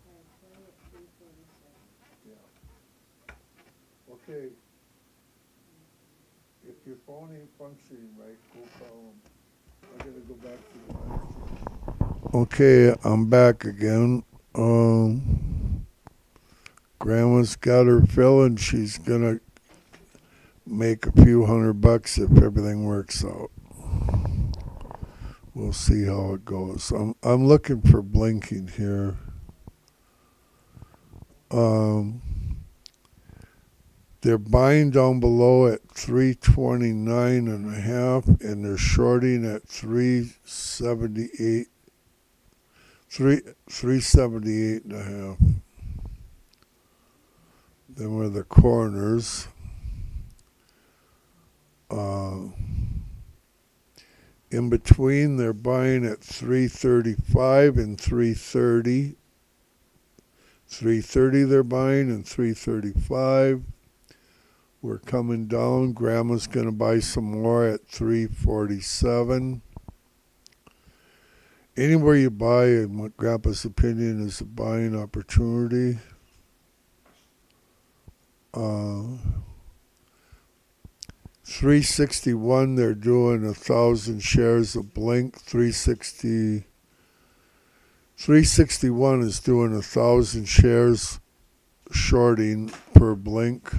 Alright, 20 at 347. Yeah. Okay, if your phone ain't functioning right, go call them. I gotta go back to the manager. Okay, I'm back again. Grandma's got her fill and she's gonna make a few $100 if everything works out. We'll see how it goes. I'm looking for blinking here. They're buying down below at 329.5, and they're shorting at 378, 378.5. Then were the corners. In between, they're buying at 335 and 330. 330 they're buying and 335. We're coming down. Grandma's going to buy some more at 347. Anywhere you buy, in what Grandpa's opinion is a buying opportunity. 361, they're doing 1,000 shares of Blink. 361 is doing 1,000 shares shorting per Blink.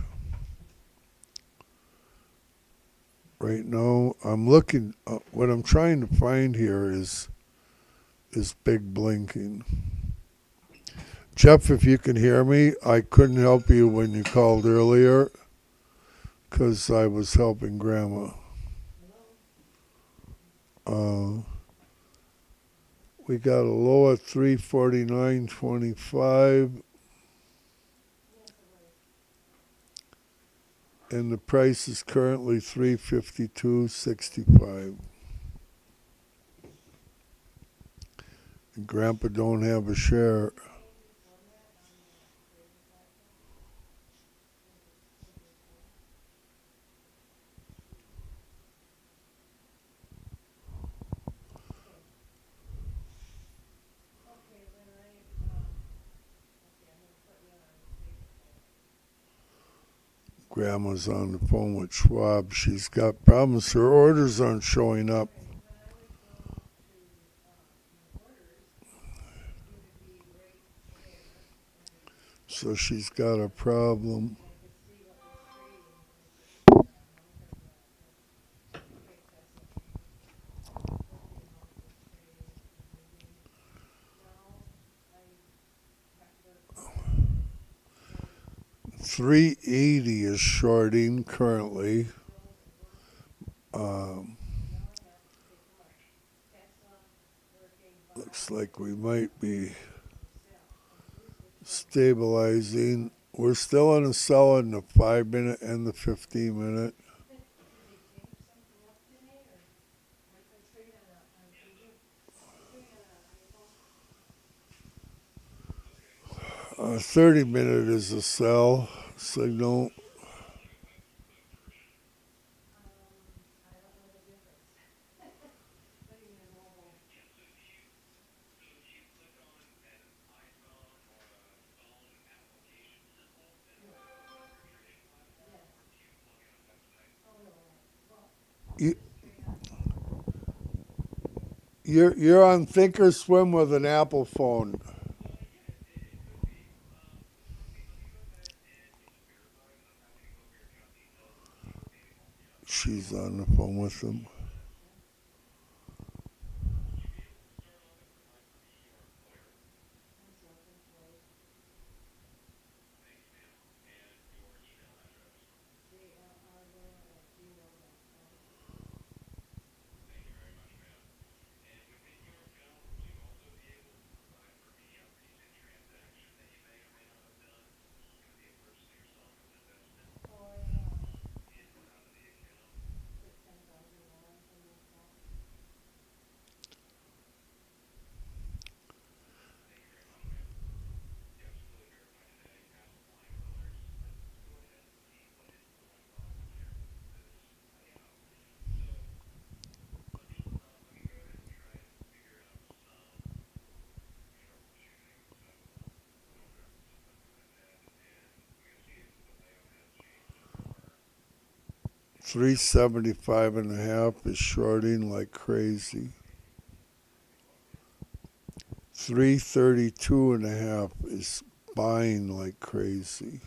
Right now, I'm looking. What I'm trying to find here is big blinking. Jeff, if you can hear me, I couldn't help you when you called earlier because I was helping Grandma. We got a low at 349.25, and the price is currently 352.65. Grandpa don't have a share. Okay, then okay, I'm gonna put you on speakerphone. Grandma's on the phone with Schwab. She's got problems. Her orders aren't showing up. When I would go to, my orders, it would be right there, and So she's got a problem. I could see what was trading, and I could put it on the WICK, that's what the amount was trading and moving. Now, I have to go to shorting. 380 is shorting currently. Those are working. Um, Now I have to take a look. Tesla working, looks like we might be sell, and here's the short. stabilizing. We're still in a sell in the 5-minute and the 15-minute. Did they change something up today, or what's the trade on TV? Trade on iPhone? 30-minute is a sell signal. I don't know the difference. Putting in mobile. Yes. Oh, no, well, You, straight on. you're on Thinkorswim with an Apple phone. She's on the phone with him. I'm self-employed. JLRLO@gmail.com. Oh, yeah. Put 10,000 on from the account. $375.5 is shorting like crazy. 332.5 is buying like crazy.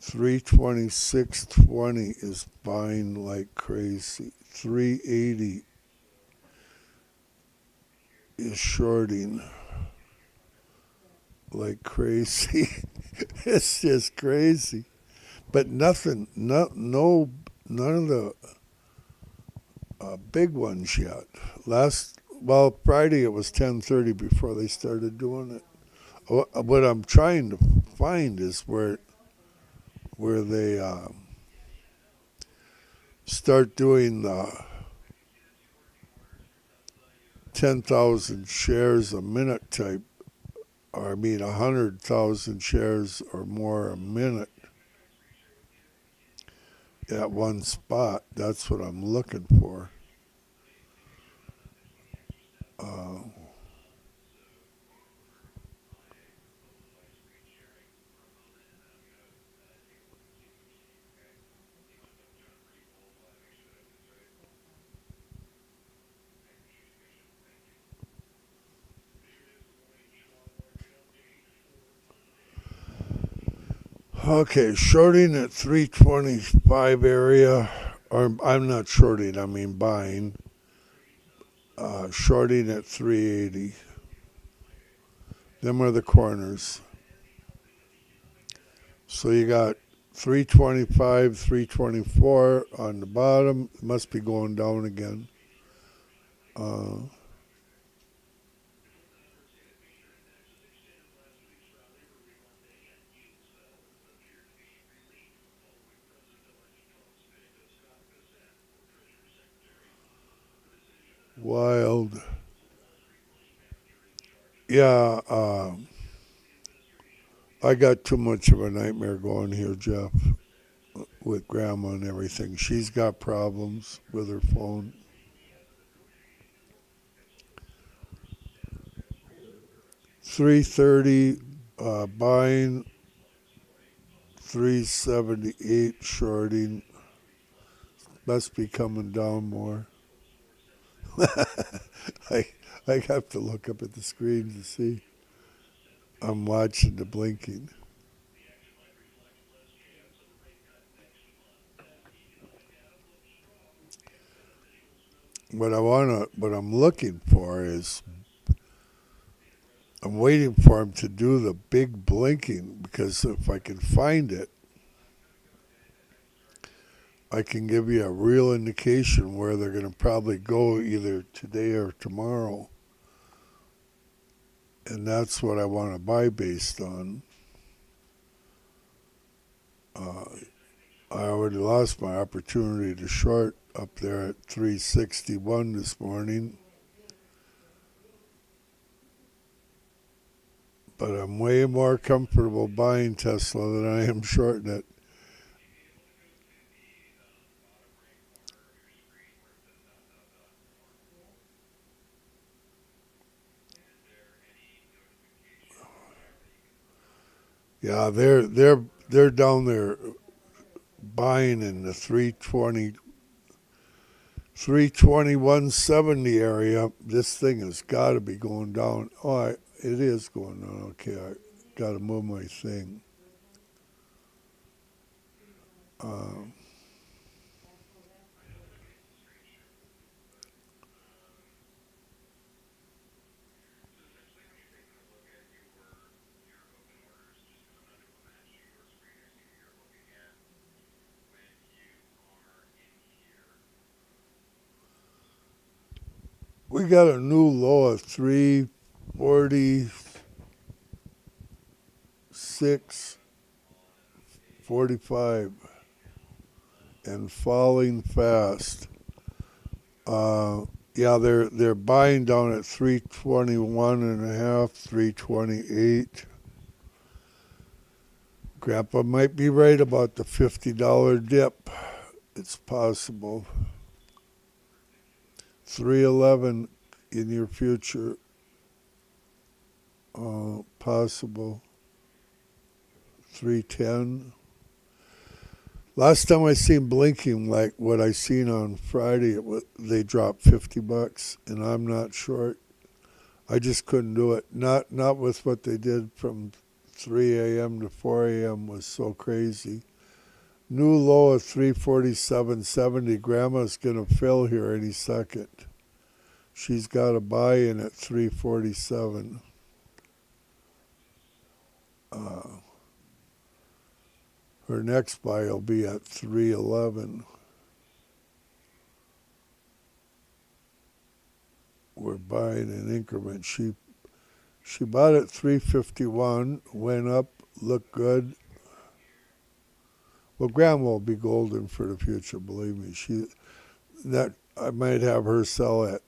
326.20 is buying like crazy. 380 is shorting like crazy. It's just crazy. But nothing, none of the big ones yet. Friday it was 10:30 before they started doing it. What I'm trying to find is where they start doing the 10,000 shares a minute type, or I mean 100,000 shares or more a minute at one spot. That's what I'm looking for. Uh, okay, shorting at 325 area, or I'm not shorting, I mean buying. Shorting at 380. Them are the corners. So you got 325, 324 on the bottom. It must be going down again. Uh, Wild. Yeah, I got too much of a nightmare going here, Jeff, with grandma and everything. She's got problems with her phone. 330 buying, 378 shorting. Must be coming down more. I I have to look up at the screen to see. I'm watching the blinking. What I'm looking for is I'm waiting for him to do the big blinking because if I can find it, I can give you a real indication where they're going to probably go either today or tomorrow. And that's what I want to buy based on. Uh, I already lost my opportunity to short up there at 361 this morning, but I'm way more comfortable buying Tesla than I am shorting it. Yeah, they're down there buying in the 320 170 area. This thing has got to be going down. It is going down. Okay, I got to move my thing. Uh, we got a new low of 346.45 and falling fast. Yeah, they're buying down at 321 and a half, 328. Grandpa might be right about the $50 dip. It's possible. 311 in your future. Possible. 310. Last time I seen blinking like what I seen on Friday, they dropped $50, and I'm not short. I just couldn't do it. Not with what they did from 3 a.m. to 4 a.m. was so crazy. New low of 347.70. Grandma's gonna fill here any second. She's got a buy in at 347. Uh, Her next buy will be at 311. We're buying in increments. She bought at 351, went up, looked good. Well, Grandma will be golden for the future, believe me. I might have her sell at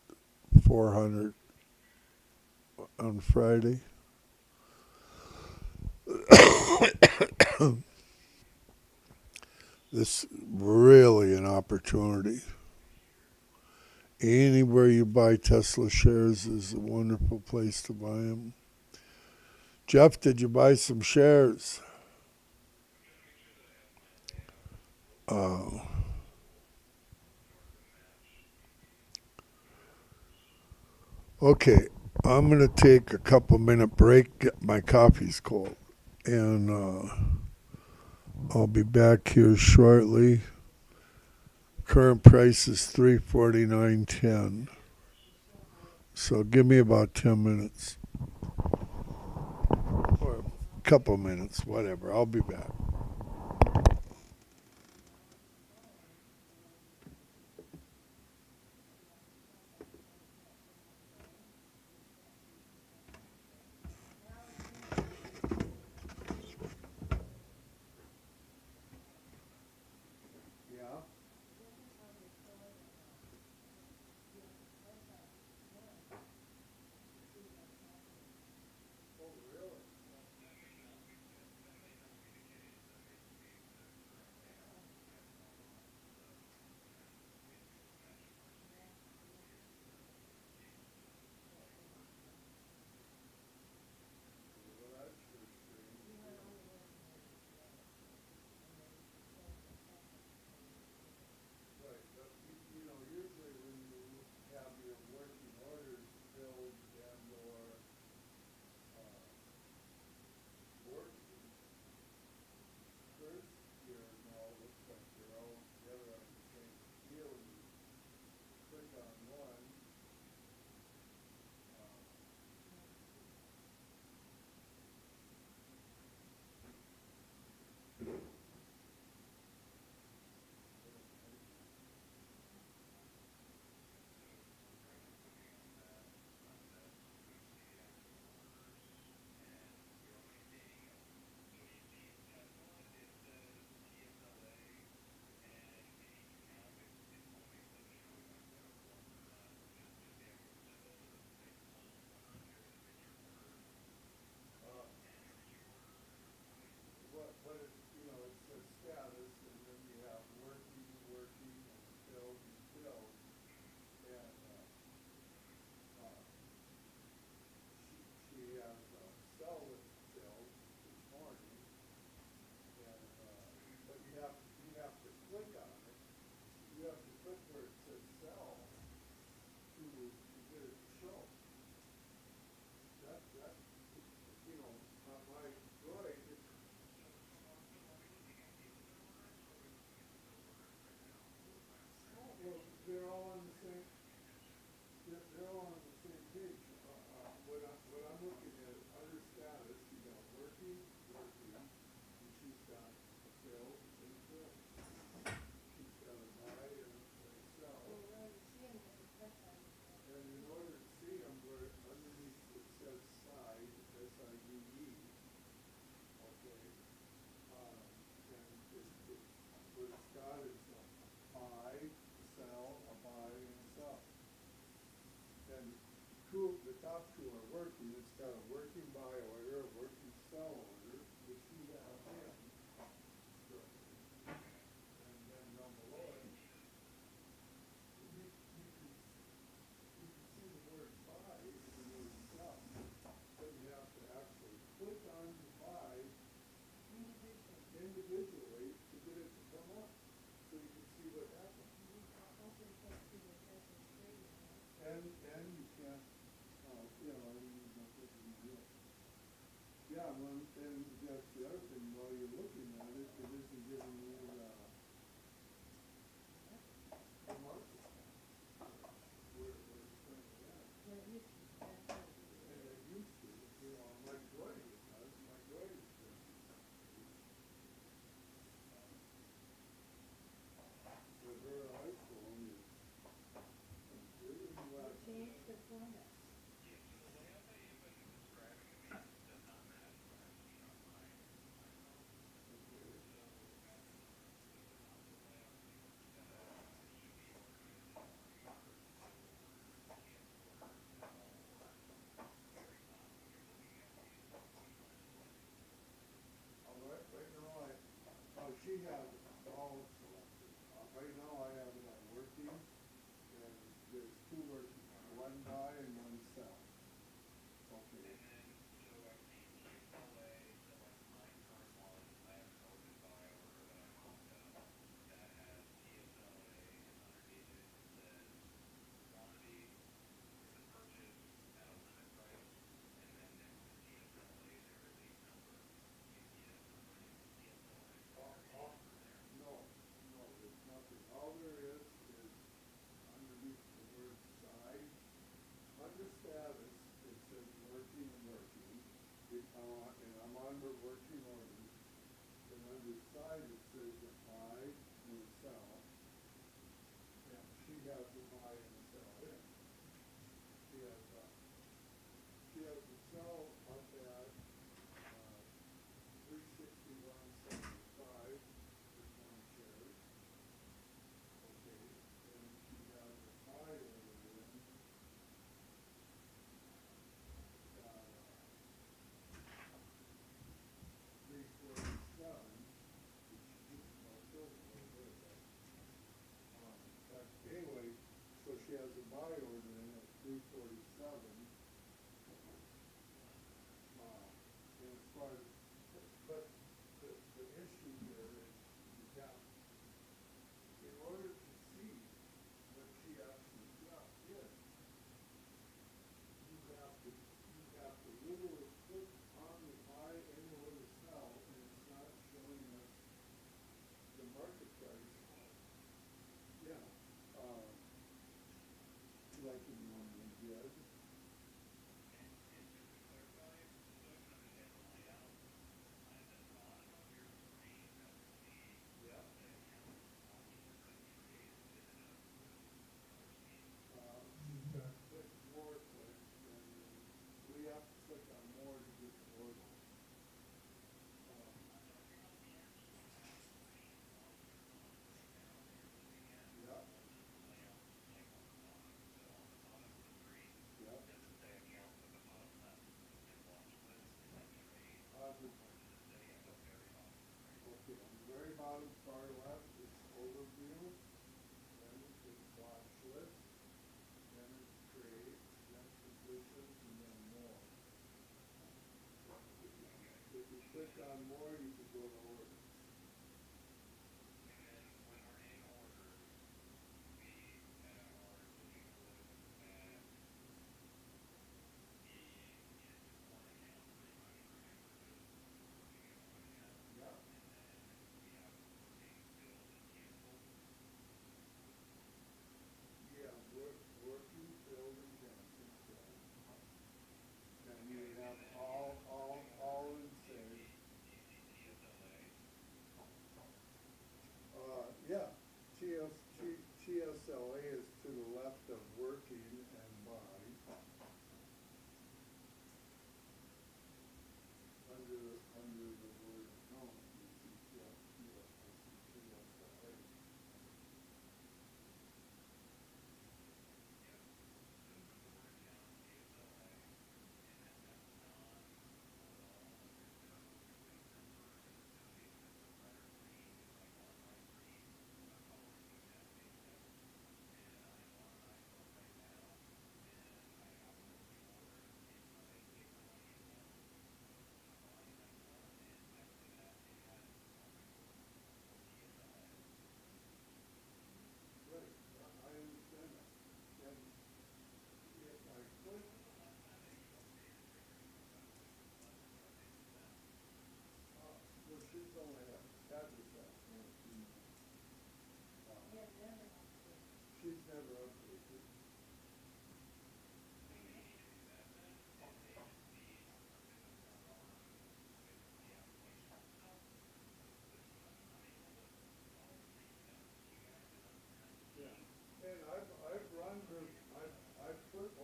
400 on Friday. This really an opportunity. Anywhere you buy Tesla shares is a wonderful place to buy them. Jeff, did you buy some shares? Uh, okay, I'm going to take a couple minute break, get my coffee's cold, and I'll be back here shortly. Current price is 349.10. So give me about 10 minutes. Or a couple minutes, whatever. I'll be back. got a sale and fill. She's got a buy and a sell. Well, we're already seeing that the press on it. And in order to see them, where underneath it says side, S-I-D-E, okay, and what it's got is a buy, sell, a buy, and a sell. And the top two are working. It's got a working buy order, a working sell order, which we have in. And then down below it, you can see the word buy and the word sell. But you have to actually click on the buy individually to get it to come up, so you can see what happens. Also, you can't see the press is trading, right? And you can't, you know, I mean, there's no different deal. Yeah, well, and that's the other thing, while you're looking at it, it isn't giving you, the market. Where it's currently at. Well, it used to, that's how it used to And be. it used to, you know, on my joy, it does, my joy is good. But her iPhone is really They less. changed the format. Right now she has all selected. Right now I have it on working, and there's two working, one buy and one sell. Okay. No, there's nothing. All there is underneath the word side, under status, it says working and working. And I'm under working orders. And under side, it says a buy and a sell. And she has a buy and a sell in. She has the sell up at 361.75 for 20 shares. Okay, and she has a buy order in at 347, which she just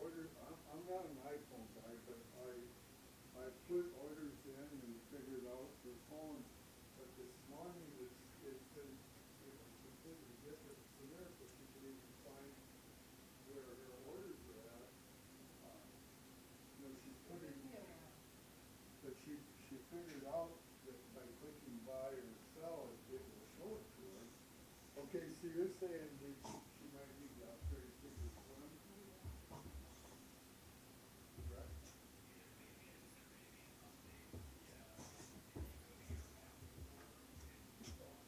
ordered, I'm not an iPhone guy, but I put orders in and figured out the phone, but this morning it was completely different. It's a miracle she could even find where her orders are at. She's putting, but she figured out that by clicking buy or sell, it will show it to her. Okay, so you're saying she might need to upgrade to the Slim? Correct?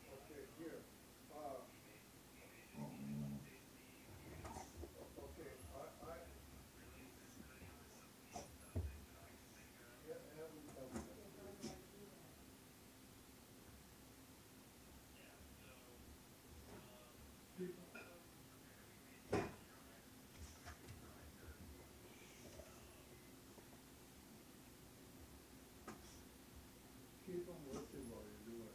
Okay, here. Okay, have them tell me that. Keep them with you while you do it.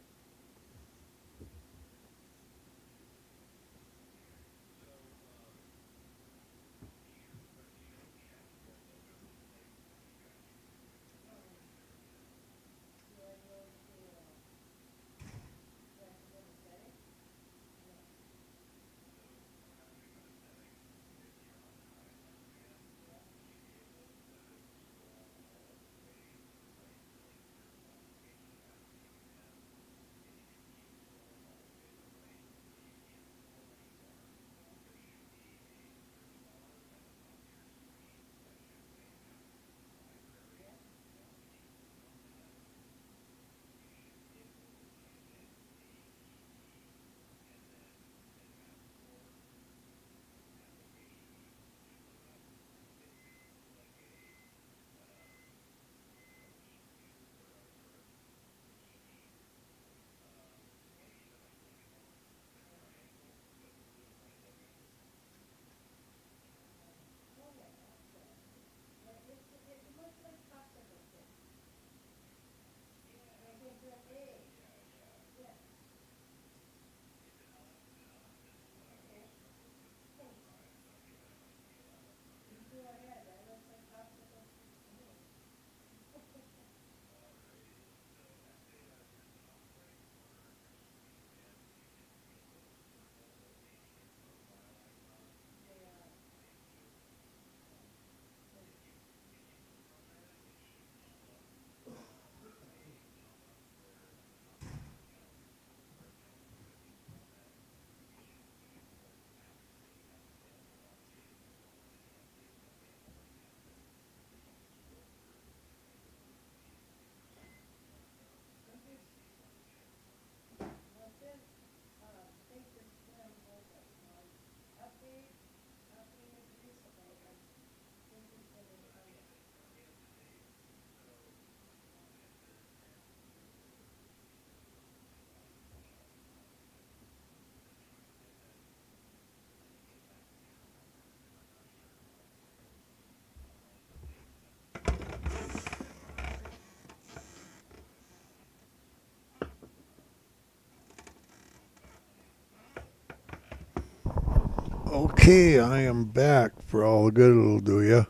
Okay, I am back for all the good it'll do you.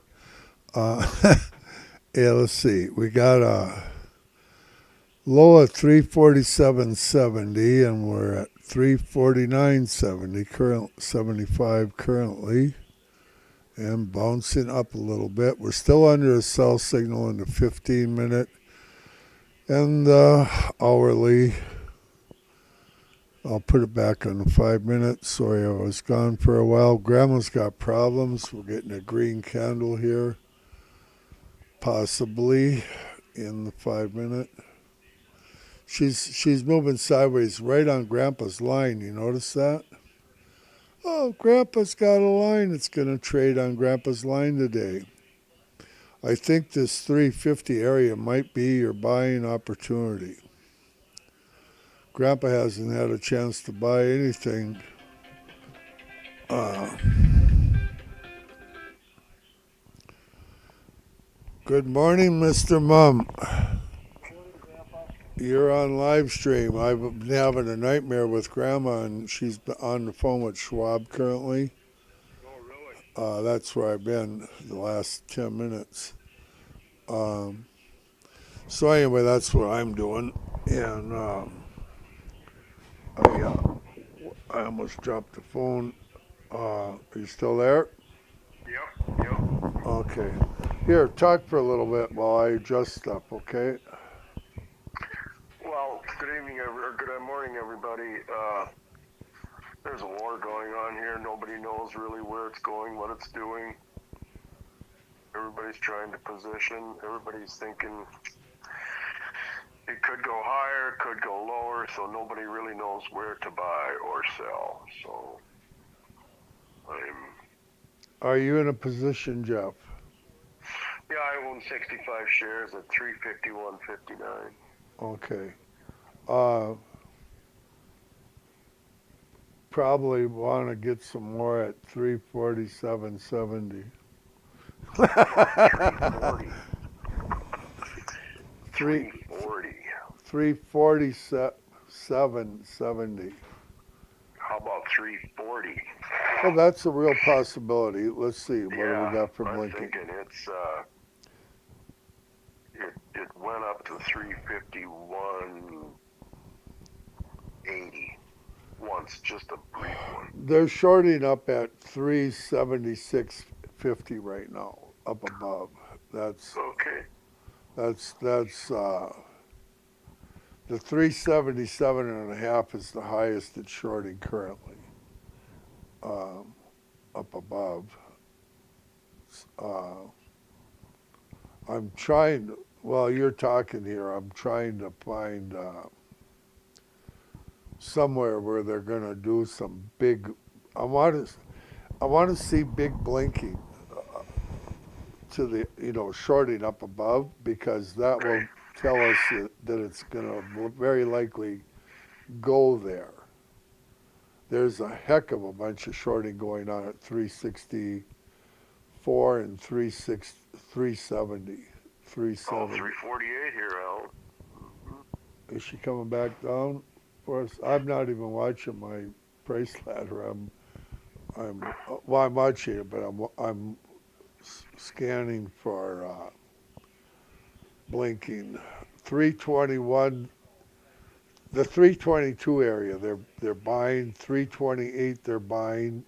Yeah, let's see. We got a low at 347.70 and we're at 349.70 current 75 currently and bouncing up a little bit. We're still under a sell signal in the 15-minute and the hourly. I'll put it back on the 5 minutes. Sorry I was gone for a while. Grandma's got problems. We're getting a green candle here. Possibly in the 5 minute. She's moving sideways right on Grandpa's line. You notice that? Oh, Grandpa's got a line. It's going to trade on Grandpa's line today. I think this 350 area might be your buying opportunity. Grandpa hasn't had a chance to buy anything. Good morning, Mr. Mum. You're on live stream. I've been having a nightmare with Grandma, and she's on the phone with Schwab currently. Oh, really? That's where I've been the last 10 minutes. Um, so anyway, that's what I'm doing. And I almost dropped the phone. Are you still there? Yep, yep. Okay. Here, talk for a little bit while I adjust stuff, okay? Well, good evening, or good morning, everybody. There's a war going on here. Nobody knows really where it's going, what it's doing. Everybody's trying to position. Everybody's thinking it could go higher, it could go lower, so nobody really knows where to buy or sell. So Are you in a position, Jeff? I own 65 shares at 351.59. Okay. Uh, Probably want to get some more at 347.70. 340. 3 340. 347.70. How about 340? Well, that's a real possibility. Let's see. What do we got for I'm blinking? thinking it went up to 351.80 once, just a brief one. They're shorting up at 376.50 right now, up above. That's Okay. that's the 377.5 is the highest it's shorting currently. Up above. Uh, I'm trying. While you're talking here, I'm trying to find somewhere where they're going to do some big. I want to see big blinking to the shorting up above, because that will tell us that it's going to very likely go there. There's a heck of a bunch of shorting going on at 364 and 370. Oh, 348 here, Al. Is she coming back down for us? I'm not even watching my price ladder. I'm watching it, but I'm scanning for blinking. 321, the 322 area. They're buying 328. They're buying,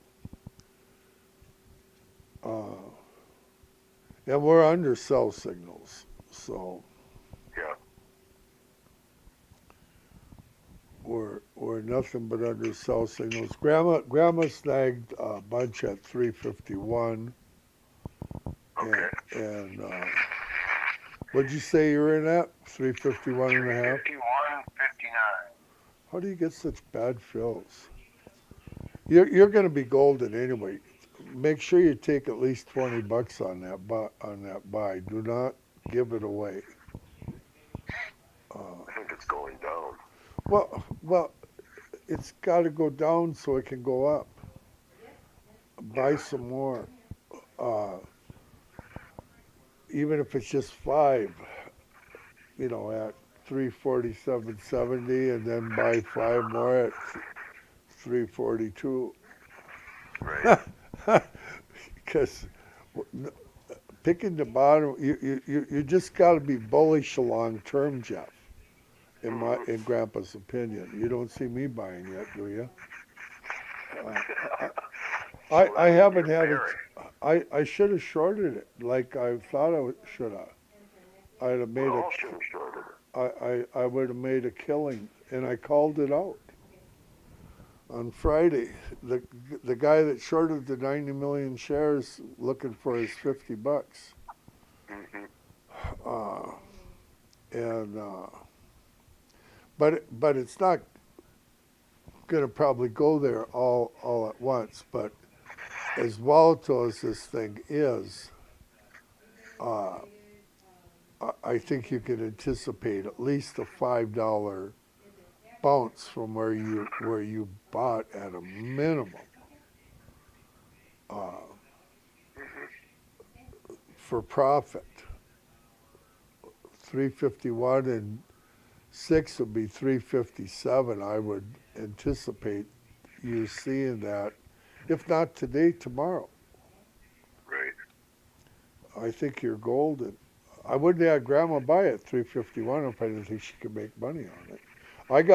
and we're under sell signals. So Yeah. we're nothing but under sell signals. Grandma snagged a bunch at 351. Okay. And what'd you say you were in at? 351 and a half? 351.59. How do you get such bad fills? You're going to be golden anyway. Make sure you take at least $20 on that buy. Do not give it away. I think it's going down. Well, it's got to go down so it can go up. Buy some more. Even if it's just 5, at 347.70, and then buy 5 more at 342. Right. Because picking the bottom, you just got to be bullish long term, Jeff. In Grandpa's opinion, you don't see me buying yet, do you? I haven't had it. I should have shorted it like I thought I should have. I'd have made all should have shorted it. I would have made a killing, and I called it out on Friday. The guy that shorted the 90 million shares looking for his $50. Mm-hmm. Uh, and but it's not going to probably go there all at once. But as volatile as this thing is, I think you can anticipate at least a $5 bounce from where you bought at a minimum. For profit. 351 and 6 would be 357. I would anticipate you seeing that, if not today, tomorrow. I think you're golden. I wouldn't have Grandma buy it 351 if I didn't think she could make money on it. I'll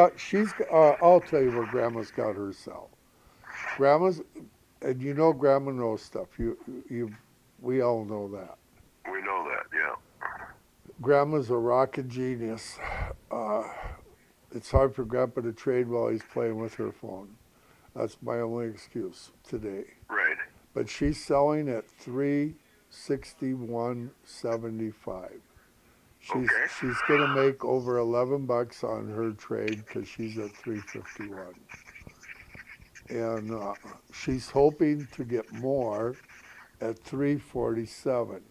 tell you what Grandma's got her sell. Grandma's, and you know Grandma knows stuff. We all know that. We know that, yeah. Grandma's a rockin' genius. Uh, it's hard for Grandpa to trade while he's playing with her phone. That's my only excuse today. Right. But she's selling at 361.75. Okay. She's gonna make over $11 on her trade because she's at 351, and she's hoping to get more at 347.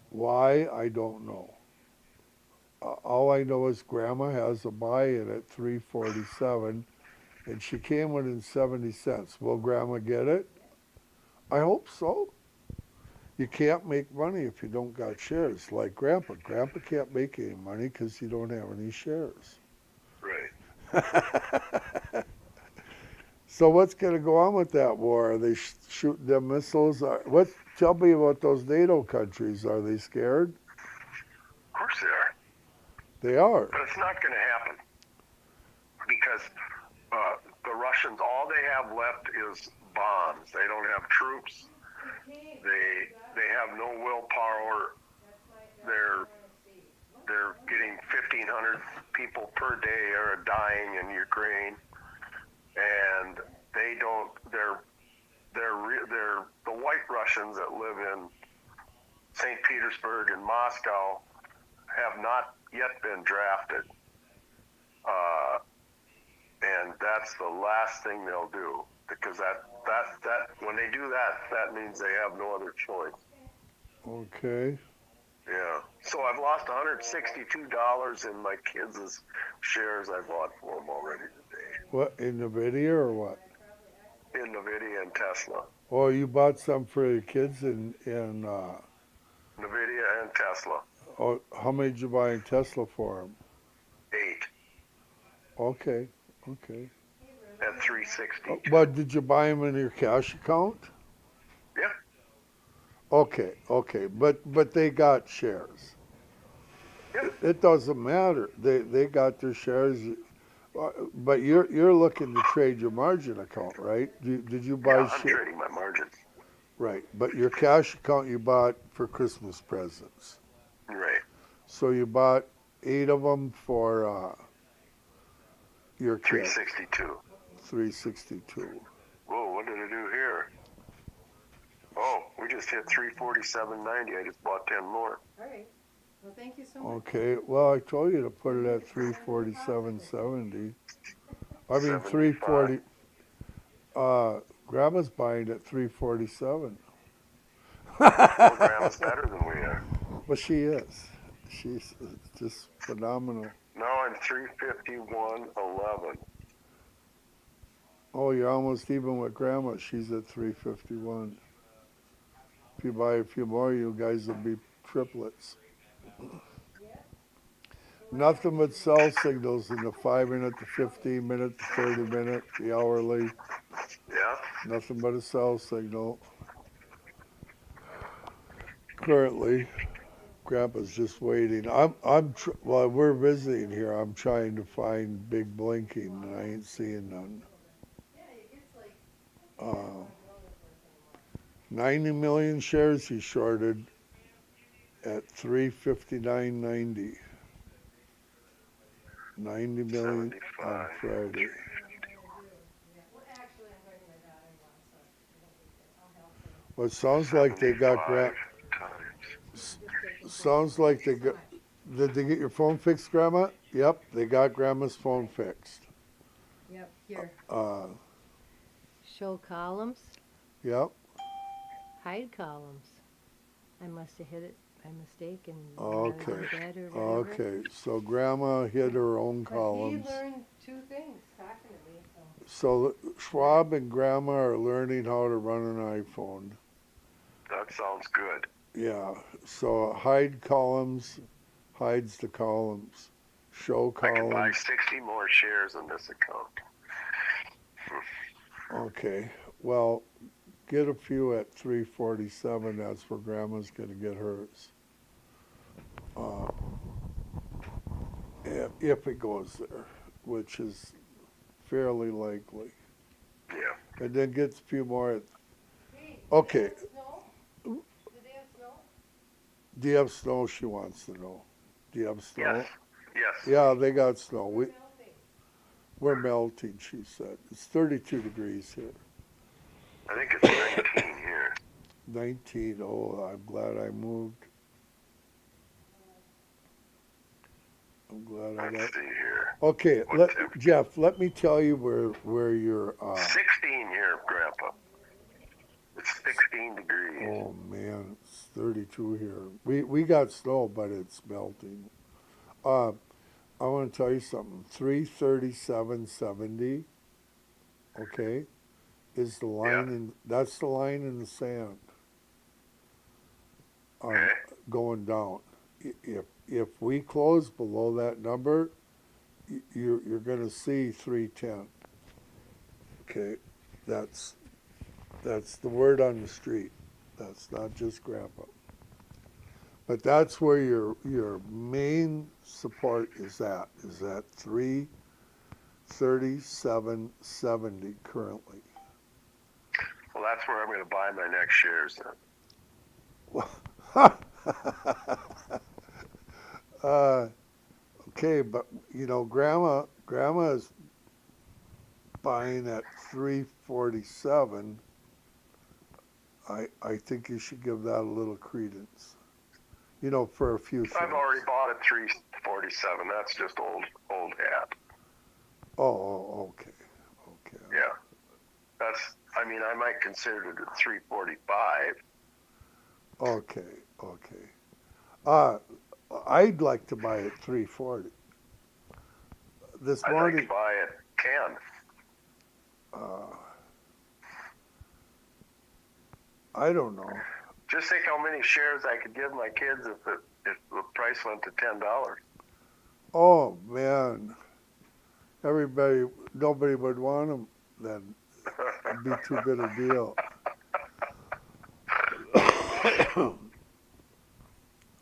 Why, I don't know. All I know is Grandma has a buy-in at 347, and she came within 70 cents. Will Grandma get it? I hope so. You can't make money if you don't got shares. Like Grandpa. Grandpa can't make any money because you don't have any shares. Right. So what's going to go on with that war? Are they shooting them missiles? Tell me about those NATO countries. Are they scared? Of course they are. They are. But it's not going to happen because the Russians, all they have left is bombs. They don't have troops. They have no willpower. They're getting 1,500 people per day are dying in Ukraine, and they don't. They're the white Russians that live in St. Petersburg and Moscow have not yet been drafted, and that's the last thing they'll do, because that when they do that, that means they have no other choice. Okay. Yeah. So I've lost $162 in my kids' shares I bought for them already today. What, in NVIDIA or what? In NVIDIA and Tesla. Oh, you bought some for your kids NVIDIA and Tesla. oh, how many did you buy in Tesla for them? 8 Okay. Okay. at 360. But did you buy them in your cash account? Yeah. Okay. Okay. But they got shares. Yeah. It doesn't matter. They got their shares. But you're looking to trade your margin account, right? Did you buy Yeah, I'm trading my margins. Right, but your cash account you bought for Christmas presents. Right. So you bought 8 of them for your kids. 362. 362. Whoa, what did I do here? Oh, we just hit 347.90. I just bought 10 more. All right. Well, thank you so much. Okay, well I told you to put it at 347.70. I mean 340. Grandma's buying at 347. Well, Grandma's better than we are. Well, she is. She's just phenomenal. Now I'm 351.11. Oh, you're almost even with Grandma. She's at 351. If you buy a few more, you guys will be triplets. Nothing but sell signals in the 5-minute, the 15-minute, the 30-minute, the hourly. Yeah. Nothing but a sell signal. Currently, Grandpa's just waiting. While we're visiting here, I'm trying to find big blinking, and I ain't seeing none. 90 million shares he shorted at 359.90. 90 million on 75. Friday. Well, actually, I'm writing my daughter one, so I'll help her. Well, it sounds like they got 75 times. Sounds like they got. Did they get your phone fixed, Grandma? Yep, they got Grandma's phone fixed. Yep, here. Show columns, Yep. hide columns. I must have hit it by mistake and Okay. dead or whatever. Okay. So Grandma hit her own But columns. he learned 2 things talking to me, so. So Schwab and Grandma are learning how to run an iPhone. That sounds good. Yeah. So hide columns hides the columns. Show I can buy columns. 60 more shares in this account. Okay. Well, Get a few at 347. That's where Grandma's going to get hers. Uh, if it goes there, which is fairly likely. Yeah. And then gets a few more at. Hey, Okay, do they have snow? Do they have snow? do you have snow? She wants to know. Do you have Yes. snow? Yes. Yeah, they got snow. We're melting. We're melting, she said. It's 32 degrees here. I think it's 19 here. 19. Oh, I'm glad I moved. I'm glad I Let's got. see here. Okay, What temperature? Jeff, let me tell you where you're. 16 here, Grandpa. It's 16 degrees. Oh man, it's 32 here. We got snow, but it's melting. Uh, I want to tell you something. 337.70. Okay, is the Yeah. line in? That's the line in the sand. Okay. Going down. If we close below that number, you're going to see 310. Okay, that's the word on the street. That's not just Grandpa. But that's where your main support is at 337.70 currently. Well, that's where I'm going to buy my next shares then. Okay, but Grandma is buying at 347. I think you should give that a little credence. For a few shares. I've already bought at 347. That's just old hat. Oh, okay. Yeah. I might consider it at 345. Okay. I'd like to buy at 340. This I'd morning. like to buy at 10. I don't know. Just think how many shares I could give my kids if the price went to $10. Oh man, nobody would want them then. It'd be too good a deal.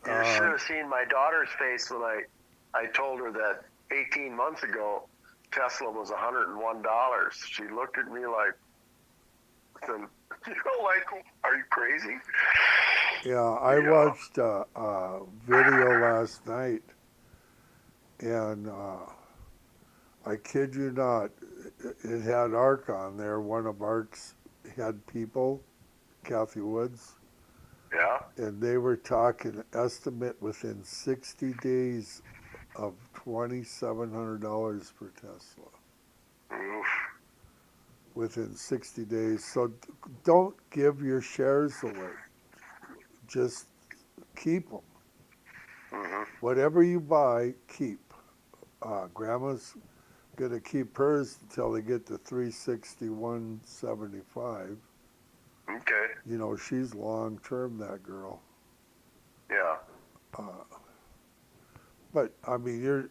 You should have seen my daughter's face when I told her that 18 months ago Tesla was $101. She looked at me like, are you crazy? Yeah, I watched a video last night, and I kid you not, it had ARC on there. One of ARC's head people, Kathy Woods. Yeah. And they were talking estimate within 60 days of $2,700 per Tesla. Oof. Within 60 days. So don't give your shares away. Just keep them. Mm-hmm. Whatever you buy, keep. Grandma's going to keep hers until they get to 361.75. Okay. She's long term, that girl. Yeah. But I mean,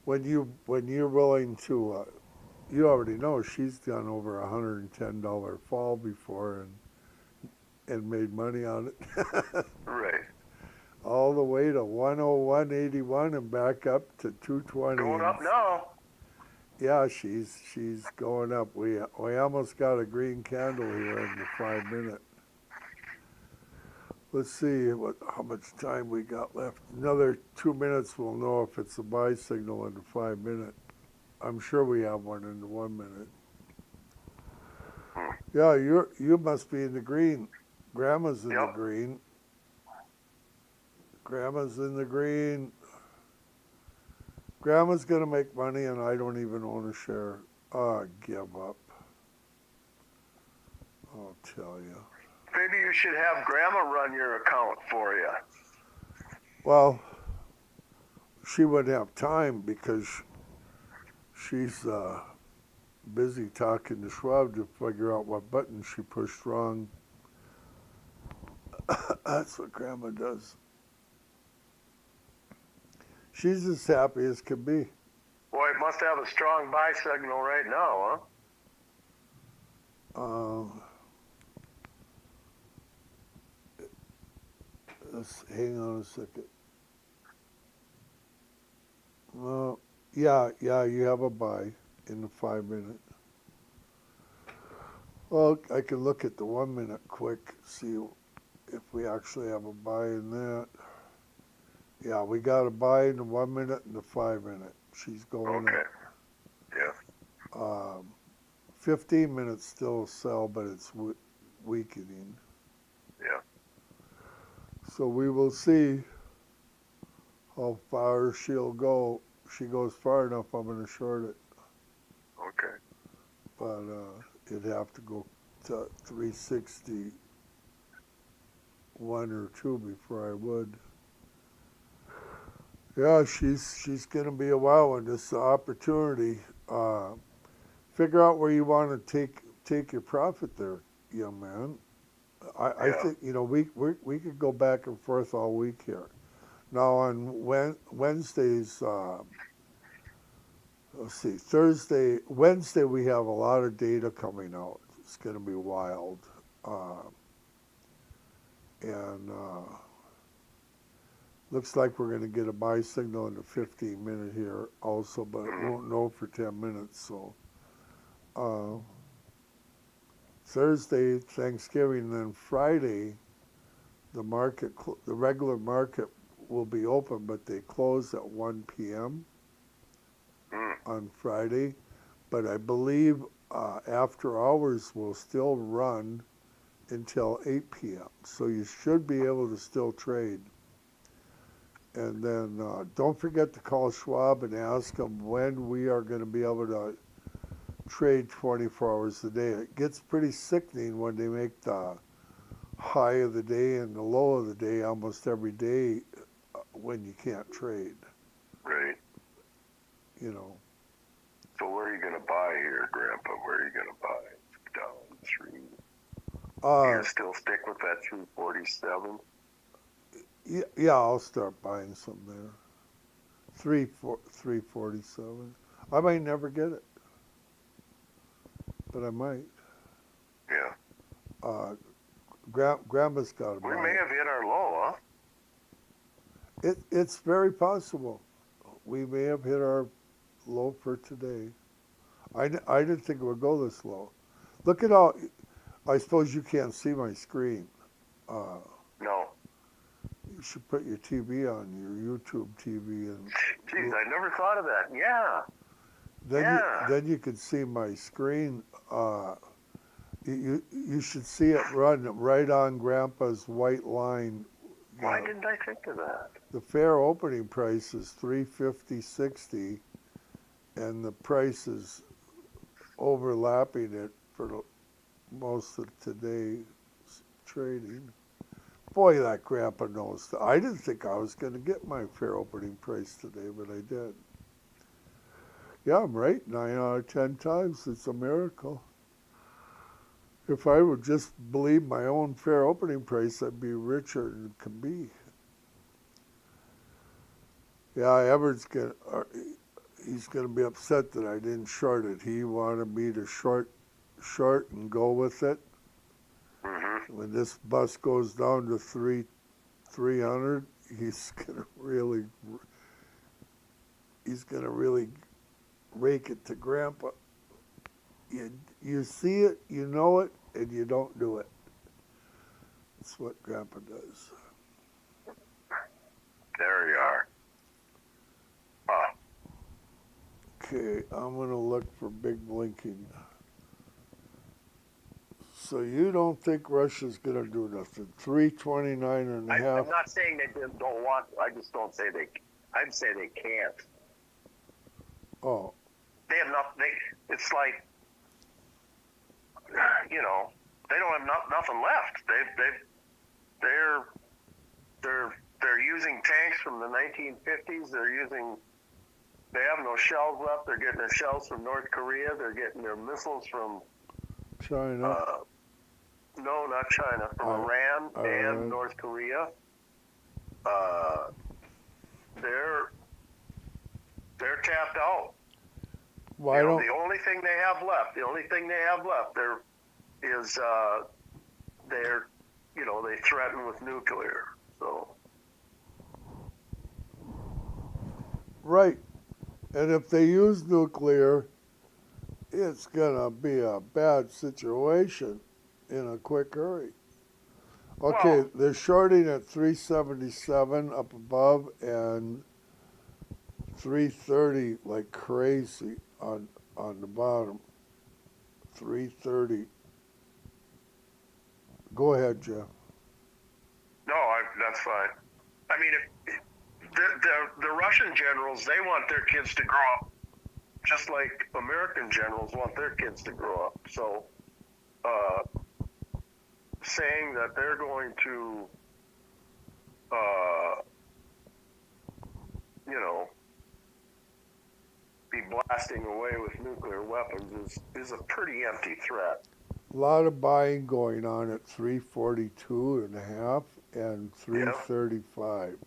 when you're willing to, you already know she's done over $110 fall before and made money on it. Right. All the way to 101.81 and back up to 220. Going up now. Yeah, she's going up. We almost got a green candle here in the 5 minute. Let's see how much time we got left. Another 2 minutes, we'll know if it's a buy signal in the 5 minute. I'm sure we have one in the 1 minute. Yeah, you must be in the green. Grandma's in the green. Grandma's in the green. Grandma's gonna make money, and I don't even own a share. Give up. I'll tell you. Maybe you should have Grandma run your account for you. Well, she wouldn't have time because she's busy talking to Schwab to figure out what button she pushed wrong. That's what Grandma does. She's as happy as can be. Boy, it must have a strong buy signal right now, huh? hang on a second. Well, yeah, you have a buy in the 5 minute. Well, I can look at the 1 minute quick, see if we actually have a buy in that. Yeah, we got a buy in the 1 minute and the 5 minute. She's going Okay. up. Yeah. 15 minutes still a sell, but it's weakening. Yeah. So we will see how far she'll go. If she goes far enough, I'm going to short it. Okay. But it'd have to go to 361 or 2 before I would. Yeah, she's going to be a while in this opportunity. Figure out where you want to take your profit there, young man. I Yeah. think we could go back and forth all week here. Now on Wednesdays, let's see, Wednesday we have a lot of data coming out. It's going to be wild, and looks like we're going to get a buy signal in the 15 minute here also, but won't know for 10 minutes. So Thursday, Thanksgiving, and then Friday, the regular market will be open, but they close at 1 p.m. On Friday. But I believe after hours will still run until 8 p.m. So you should be able to still trade. And then don't forget to call Schwab and ask them when we are going to be able to trade 24 hours a day. It gets pretty sickening when they make the high of the day and the low of the day almost every day when you can't trade. Right. You know. So where are you going to buy here, Grandpa? Where are you going to buy? Down 3. You still stick with that 347? Yeah, I'll start buying some there. 347. I might never get it, but I might. Yeah. Grandma's got to buy. We may have hit our low, huh? It's very possible. We may have hit our low for today. I didn't think it would go this low. Look at all. I suppose you can't see my screen. No. You should put your TV on, your YouTube TV, and. Geez, I never thought of that. Yeah. Then you can see my screen. You should see it run right on Grandpa's white line. Why didn't I think of that? The fair opening price is 350.60, and the price is overlapping it for most of today's trading. Boy, that Grandpa knows. I didn't think I was going to get my fair opening price today, but I did. Yeah, I'm right. 9 out of 10 times. It's a miracle. If I would just believe my own fair opening price, I'd be richer than it can be. Yeah, Everett's he's going to be upset that I didn't short it. He wanted me to short and go with it. Mm-hmm. When this bus goes down to 300, he's going to really rake it to Grandpa. You see it, you know it, and you don't do it. That's what Grandpa does. There you are. Okay, I'm going to look for big blinking. So you don't think Russia's going to do nothing? 329 and a half. I'm not saying they don't want. I just don't say they. I'd say they can't. Oh. They have nothing. It's like, they don't have nothing left. They're using tanks from the 1950s. They have no shells left. They're getting their shells from North Korea. They're getting their missiles from China. No, not China. From Iran and North Korea. They're tapped out. Why don't the only thing they have left is they threaten with nuclear. So Right. And if they use nuclear, it's gonna be a bad situation in a quick hurry. Okay, Well, they're shorting at 377 up above and 330 like crazy on the bottom. 330. Go ahead, Jeff. no, that's fine. I mean, if the Russian generals, they want their kids to grow up just like American generals want their kids to grow up. So, uh, saying that they're going to, uh, you know, be blasting away with nuclear weapons is a pretty empty threat. A lot of buying going on at 342 and a half and Yeah, 335.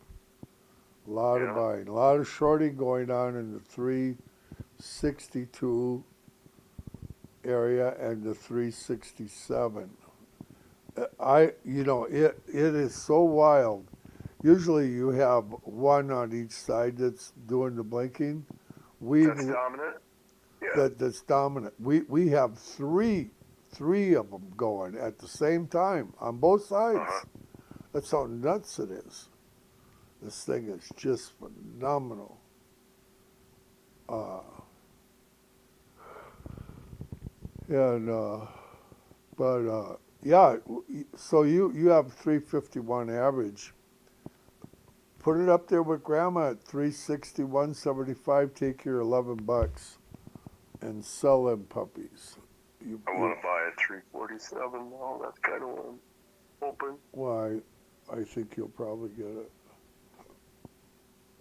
A lot of yeah. buying. A lot of shorting going on in the 362 area and the 367. It is so wild. Usually you have one on each side that's doing the blinking. We've That's dominant. Yeah. that's dominant. We have three of them going at the same time on both Uh-huh. sides. That's how nuts it is. This thing is just phenomenal. Uh, and but yeah, so you have 351 average. Put it up there with grandma at 360, 175. Take your $11 and sell them puppies. I want to buy a 347 now. That's kind of what I'm hoping. Why? I think you'll probably get it.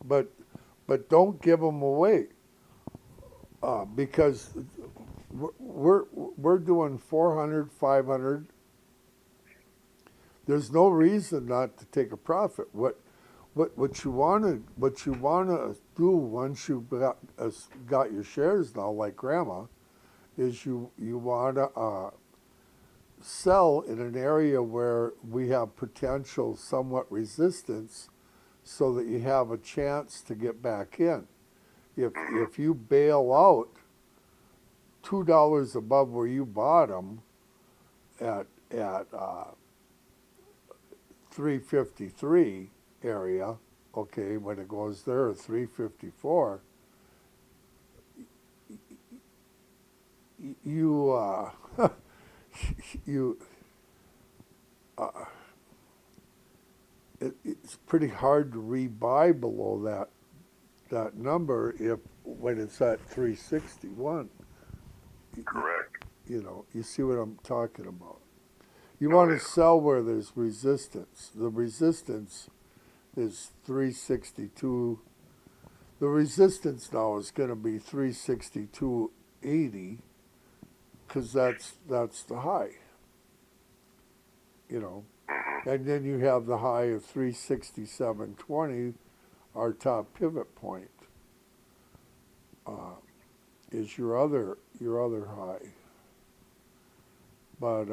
But don't give them away because we're doing 400, 500. There's no reason not to take a profit. What you wanna do once you got your shares now, like grandma, is you wanna sell in an area where we have potential somewhat resistance, so that you have a chance to get back in. If you bail out $2 above where you bought them at 353 area, okay, when it goes there at 354, you you it's pretty hard to rebuy below that number if when it's at 361. Correct. You see what I'm talking about. You want to sell where there's resistance. The resistance is 362. The resistance now is going to be 362.80 because that's the high. And then you have the high of 367.20, our top pivot point. Is your other high. But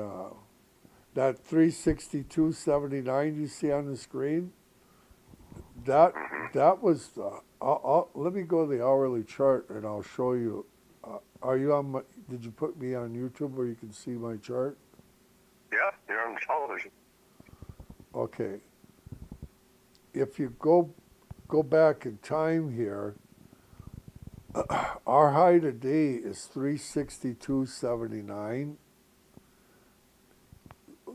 that 362.79 you see on the screen, that was the. Let me go to the hourly chart and I'll show you. Are you on? Did you put me on YouTube where you can see my chart? Yeah, you're on television. Okay. If you go back in time here, our high today is 362.79.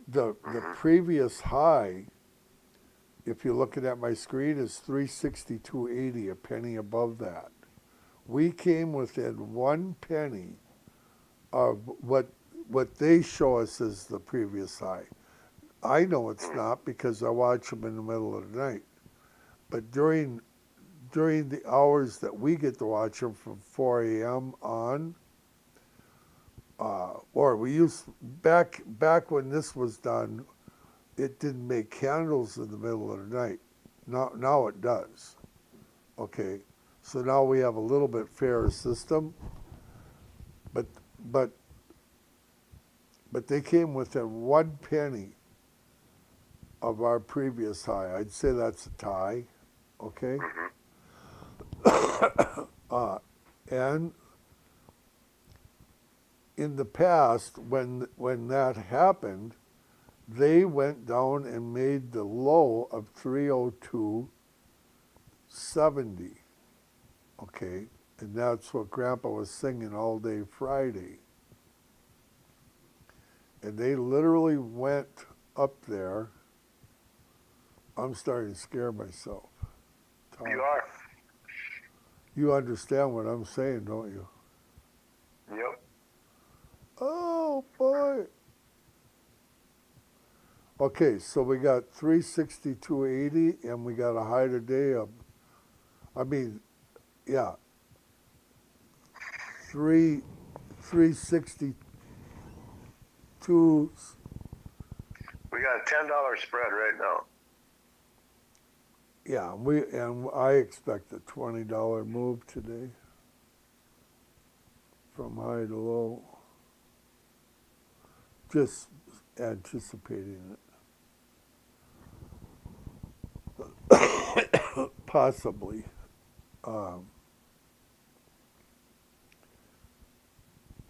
The previous high, if you're looking at my screen, is 362.80, a penny above that. We came within 1 penny of what they show us as the previous high. I know it's not because I watch them in the middle of the night. But during the hours that we get to watch them from 4 a.m. on, or we used back when this was done, it didn't make candles in the middle of the night. Now it does. Okay, so now we have a little bit fairer system, but they came within 1 penny of our previous high. I'd say that's a tie. Okay. And in the past, when that happened, they went down and made the low of 302.70. Okay, and that's what Grandpa was singing all day Friday. And they literally went up there. I'm starting to scare myself. You are. You understand what I'm saying, don't you? Yep. Oh boy. Okay, so we got 362.80 and we got a high today of, I mean, yeah, 362. We got a $10 spread right now. Yeah, and I expect a $20 move today from high to low. Just anticipating it. Possibly.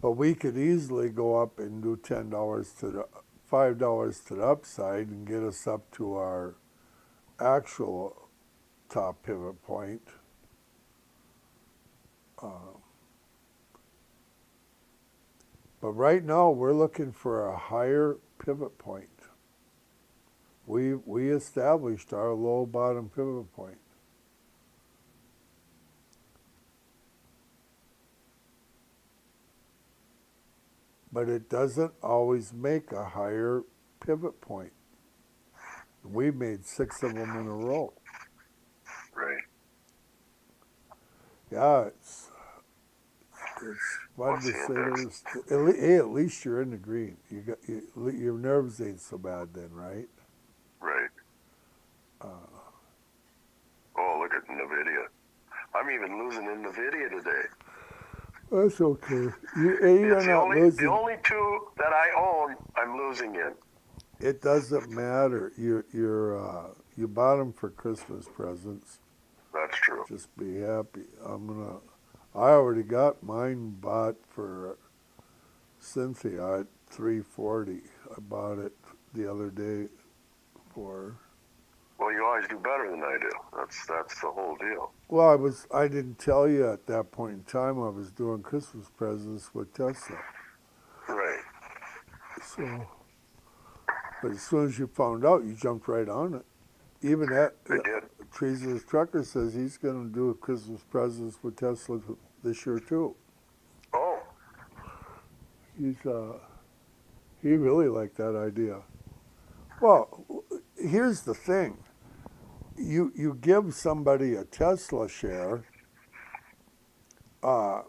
But we could easily go up and do $10 to the $5 to the upside and get us up to our actual top pivot point. But right now we're looking for a higher pivot point. We established our low bottom pivot point. But it doesn't always make a higher pivot point. We made 6 of them in a row. Right. Yeah, it's fun What's to the say index? this. Hey, at least you're in the green. Your nerves ain't so bad then, right? Right. Oh, look at NVIDIA. I'm even losing in NVIDIA today. That's okay. You're It's not the losing. only two that I own, I'm losing in. It doesn't matter. You bought them for Christmas presents. That's true. Just be happy. I already got mine bought for Cynthia at $340. I bought it the other day for. Well, you always do better than I do. That's the whole deal. Well, I didn't tell you at that point in time I was doing Christmas presents with Tesla. Right. So, but as soon as you found out, you jumped right on it. Even that, I did. Teresa's trucker says he's going to do a Christmas presents with Tesla this year too. Oh, He really liked that idea. Well, here's the thing. You give somebody a Tesla share. well,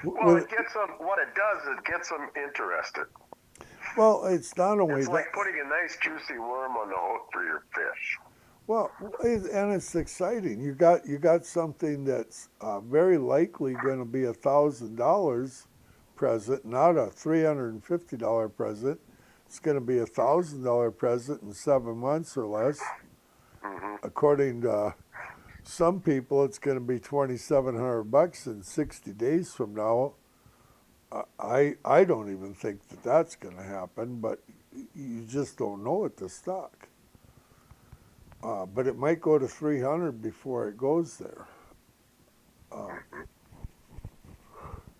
With, it gets them. What it does, it gets them interested. well, it's not only It's that. like putting a nice juicy worm on the hook for your fish. Well, and it's exciting. You got something that's very likely going to be $1,000 present, not a $350 present. It's going to be $1,000 present in 7 months or less. Mm-hmm. According to some people, it's going to be $2,700 in 60 days from now. I don't even think that that's going to happen, but you just don't know with the stock. But it might go to 300 before it goes there.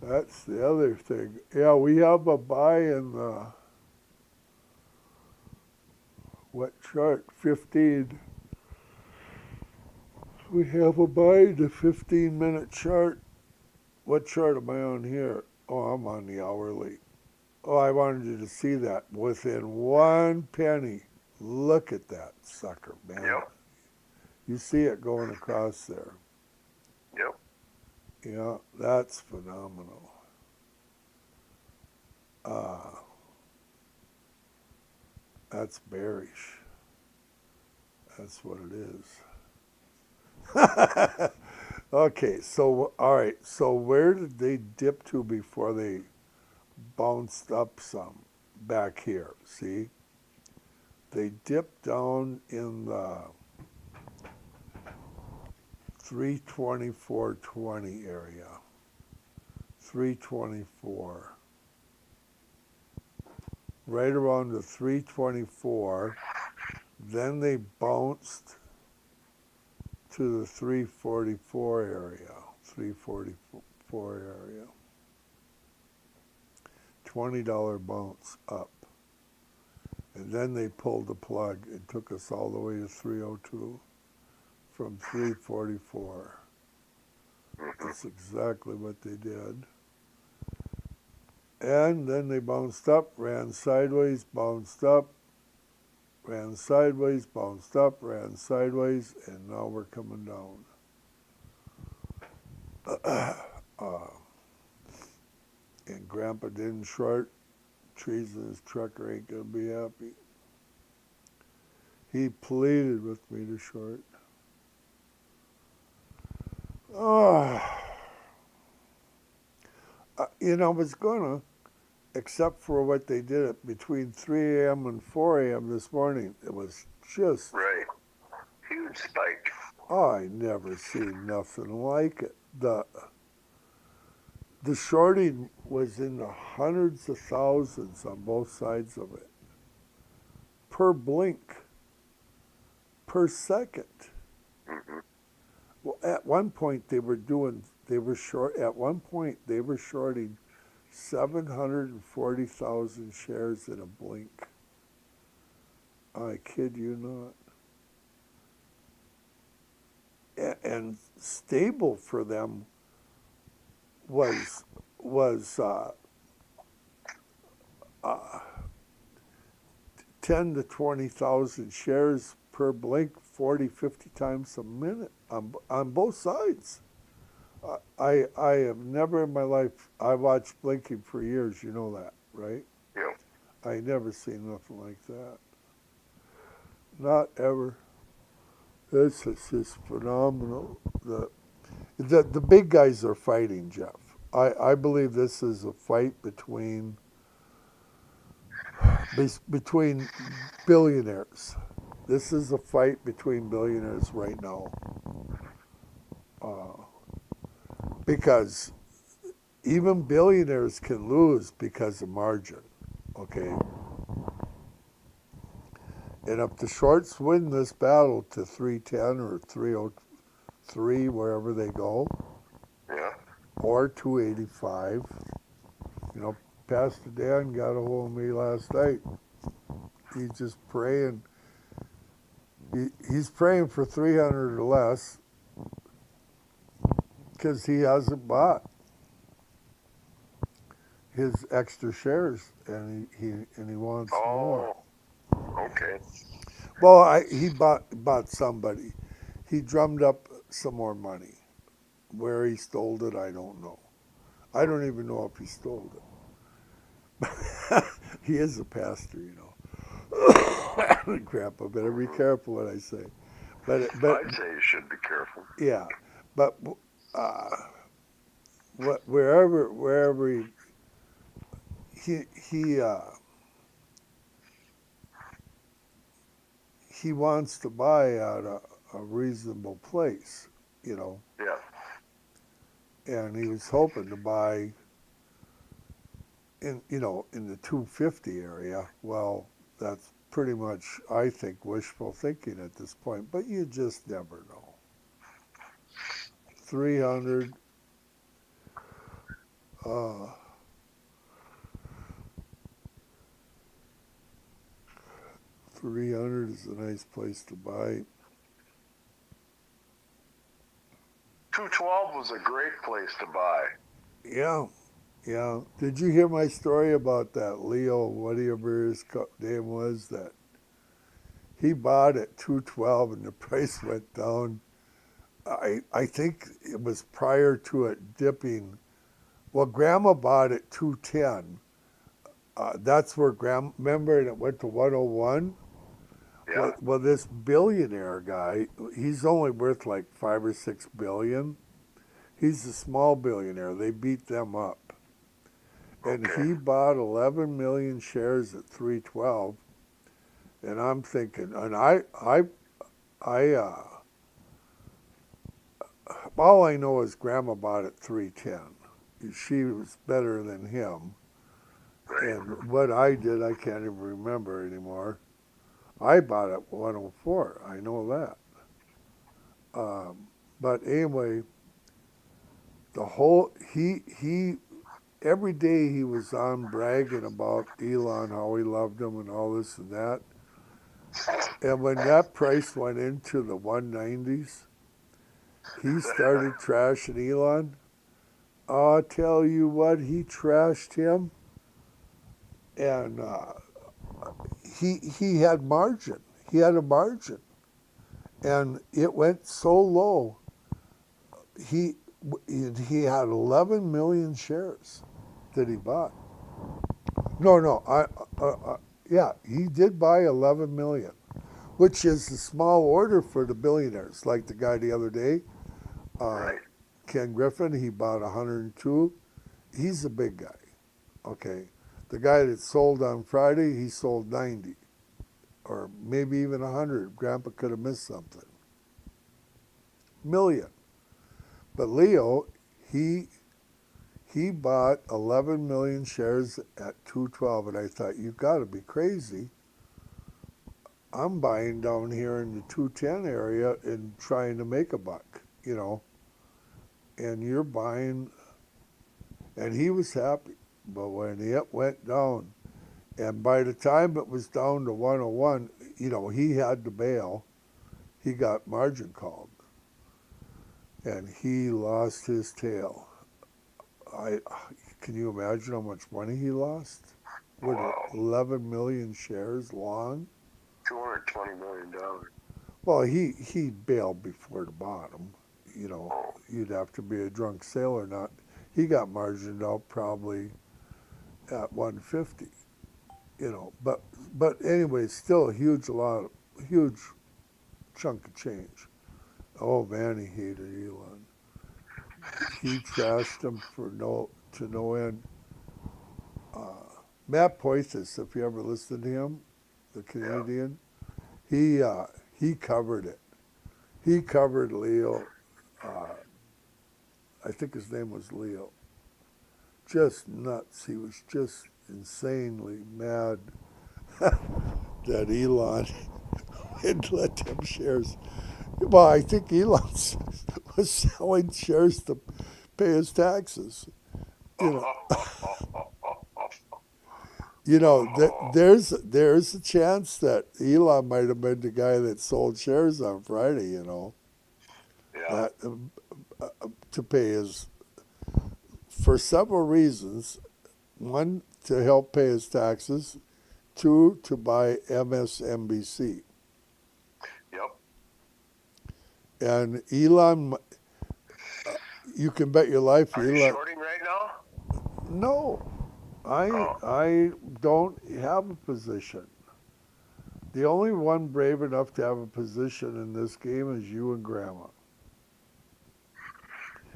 That's the other thing. Yeah, we have a buy in the what chart? 15. We have a buy in the 15-minute chart. What chart am I on here? Oh, I'm on the hourly. Oh, I wanted you to see that. Within 1 penny. Look at that sucker, man. Yep. You see it going across there. Yep. Yeah, that's phenomenal. That's bearish. That's what it is. Okay, so all right. So where did they dip to before they bounced up some? Back here, see? They dipped down in the 324.20 area. 324. Right around the 324. Then they bounced to the 344 area. 344 area. $20 bounce up. And then they pulled the plug and took us all the way to 302 from 344. That's exactly what they did. And then they bounced up, ran sideways, bounced up, ran sideways, bounced up, ran sideways, and now we're coming down. And Grandpa didn't short. Trees in his trucker ain't gonna be happy. He pleaded with me to short. I was gonna, except for what they did at between 3 a.m. and 4 a.m. this morning. It was just Right. Huge spike. I never seen nothing like it. The shorting was in the hundreds of thousands on both sides of it. Per blink. Per second. Mm-hmm. Well, at one point at one point they were shorting 740,000 shares in a blink. I kid you not. And stable for them was 10 to 20,000 shares per blink, 40, 50 times a minute on both sides. I have never in my life, I watched blinking for years, you know that, right? Yeah. I never seen nothing like that. Not ever. This is just phenomenal. The big guys are fighting, Jeff. I believe this is a fight between billionaires. This is a fight between billionaires right now. Because even billionaires can lose because of margin, okay? And if the shorts win this battle to 310 or 303, wherever they go, Yeah. or 285, Pastor Dan got a hold of me last night. He's just praying. He's praying for 300 or less because he hasn't bought his extra shares, and he wants more. Okay. Well, he bought somebody. He drummed up some more money. Where he stole it, I don't know. I don't even know if he stole it. He is a pastor, Grandpa, better be careful what I say. But I'd say you should be careful. yeah, but wherever he wants to buy at a reasonable place, Yeah. and he was hoping to buy in the 250 area. Well, that's pretty much, I think, wishful thinking at this point, but you just never know. 300 300 is a nice place to buy. 212 was a great place to buy. Yeah. Did you hear my story about that Leo, whatever his name was, that he bought at 212 and the price went down? I think it was prior to it dipping. Well, Grandma bought at 210. That's where Grandma, remember, and it went to 101? Yeah. Well, this billionaire guy, he's only worth like 5 or 6 billion. He's a small billionaire. They beat them up. And Okay. he bought 11 million shares at 312. And I'm thinking, and all I know is Grandma bought at 310. She was better than him. Right. And what I did, I can't even remember anymore. I bought at 104. I know that. But anyway, the whole he every day he was on bragging about Elon, how he loved him and all this and that. And when that price went into the 190s, he started trashing Elon. I'll tell you what, he trashed him, and he had margin. He had a margin, and it went so low. He he had 11 million shares that he bought. No, yeah, he did buy 11 million, which is a small order for the billionaires. Like the guy the other day, Right. Ken Griffin, he bought 102. He's a big guy. Okay, the guy that sold on Friday, he sold 90, or maybe even 100. Grandpa could have missed something. Million. But Leo, he he bought 11 million shares at 212, and I thought, you got to be crazy. I'm buying down here in the 210 area and trying to make a buck, you know. And you're buying, and he was happy. But when it went down, and by the time it was down to 101, you know, he had to bail. He got margin called, and he lost his tail. I Can you imagine how much money he lost? With Wow. 11 million shares long. $220 million. Well, he bailed before the bottom. You know, Oh, you'd have to be a drunk sailor. Not he got margined out probably at 150. You know, but anyway, still a huge chunk of change. Oh man, he hated Elon. He trashed him to no end. Uh, Matt Poitras, if you ever listened to him, the yeah. Canadian, he covered it. He covered Leo. Uh, I think his name was Leo. Just nuts. He was just insanely mad that Elon had let them shares. Well, I think Elon was selling shares to pay his taxes. You know, there's a chance that Elon might have been the guy that sold shares on Friday. You know, Yeah. that to pay his for several reasons. One, to help pay his taxes. Two, to buy MSNBC. Yep. And Elon, you can bet your life, Are you Elon. shorting right now? No, I Oh, I don't have a position. The only one brave enough to have a position in this game is you and Grandma.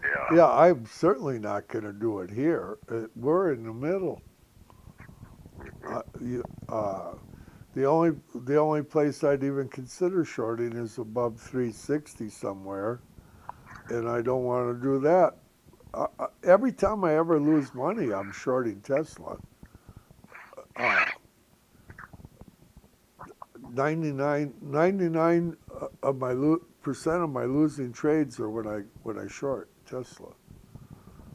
yeah. Yeah, I'm certainly not going to do it here. We're in the middle. Mhm. You, the only place I'd even consider shorting is above 360 somewhere, and I don't want to do that. Every time I ever lose money, I'm shorting Tesla. Uh, 99 of my percent of my losing trades are when I short Tesla.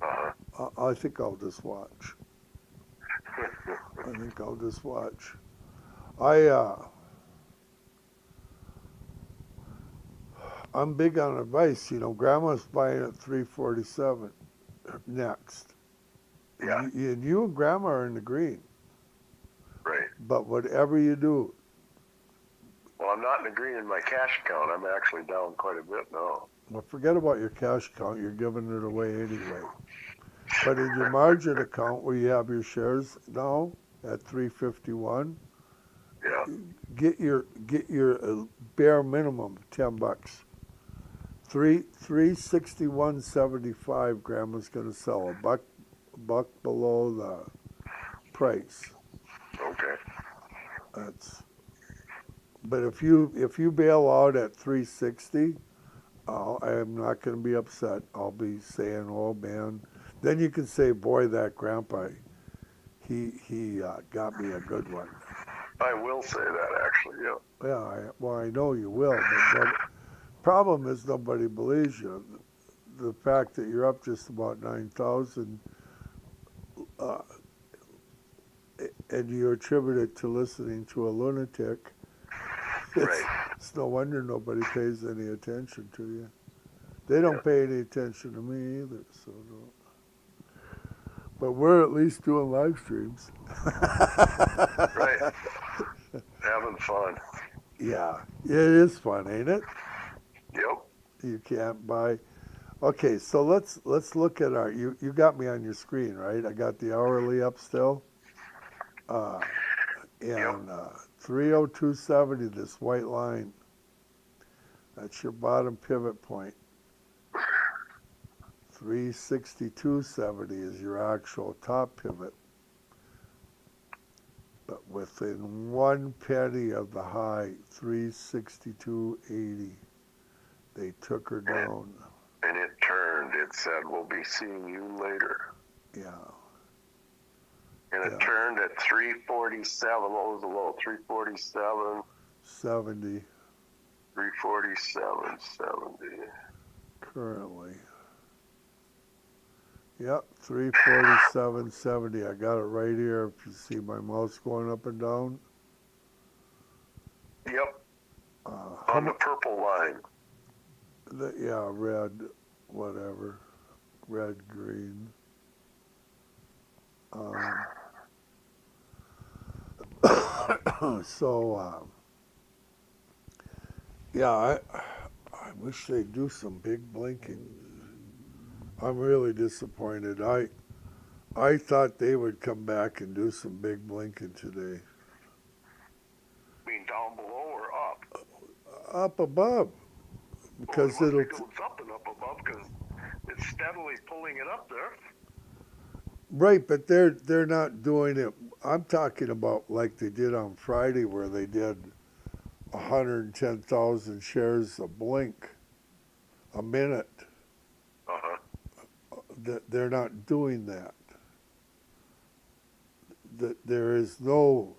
Uh-huh. I think I'll just watch. I think I'll just watch. I I'm big on advice. You know, Grandma's buying at 347 next, Yeah. and you and Grandma are in the green. Right. But whatever you do, Well, I'm not in the green in my cash account. I'm actually down quite a bit now. well, forget about your cash account. You're giving it away anyway. But in your margin account, where you have your shares now at 351, Yeah. get your bare minimum $10. 361.75. Grandma's going to sell a buck below the price. Okay. That's. But if you bail out at 360, I'm not going to be upset. I'll be saying, "Oh man." Then you can say, "Boy, that grandpa, he got me a good one." I will say that actually. Yeah. Yeah, I know you will, but no, problem is nobody believes you. The fact that you're up just about 9,000, uh, and you attribute it to listening to a lunatic, it's, Right. it's no wonder nobody pays any attention to you. They don't Yeah. pay any attention to me either, so no. But we're at least doing live streams. Right. Having fun. Yeah, it is fun, ain't it? Yep. You can't buy. Okay, so let's look at our. You got me on your screen, right? I got the hourly up still. Uh, Yep. and 302.70, this white line. That's your bottom pivot point. 362.70 is your actual top pivot. But within 1 penny of the high, 362.80, they took her down. And it turned. It said, "We'll be seeing you later." Yeah. And it Yeah. turned at 347. What was the low? 347. 70 347.70. currently. Yep, 347.70. I got it right here. If you see my mouse going up and down. Yep. How On the purple line. yeah, red, whatever, red, green. So, yeah, I wish they'd do some big blinking. I'm really disappointed. I thought they would come back and do some big blinking today. Being down below or up? Up above, because Well, it it'll. must be going up and up above because it's steadily pulling it up there. Right, but they're not doing it. I'm talking about like they did on Friday, where they did 110,000 shares of blink a minute. Uh-huh. They're not doing that. There is no.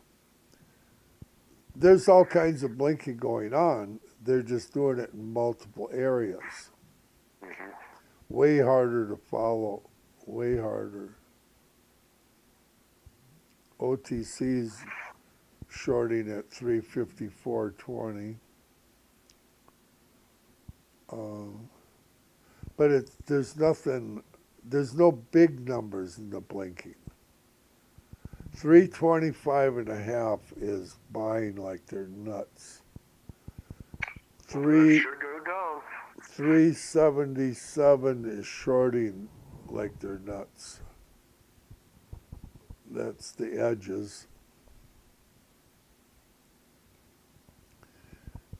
There's all kinds of blinking going on. They're just doing it in multiple areas. Mm-hmm. Way harder to follow. Way harder. OTC's shorting at 354.20. But there's nothing. There's no big numbers in the blinking. 325.5 is buying like they're nuts. Well, should go down. 377 is shorting like they're nuts. That's the edges.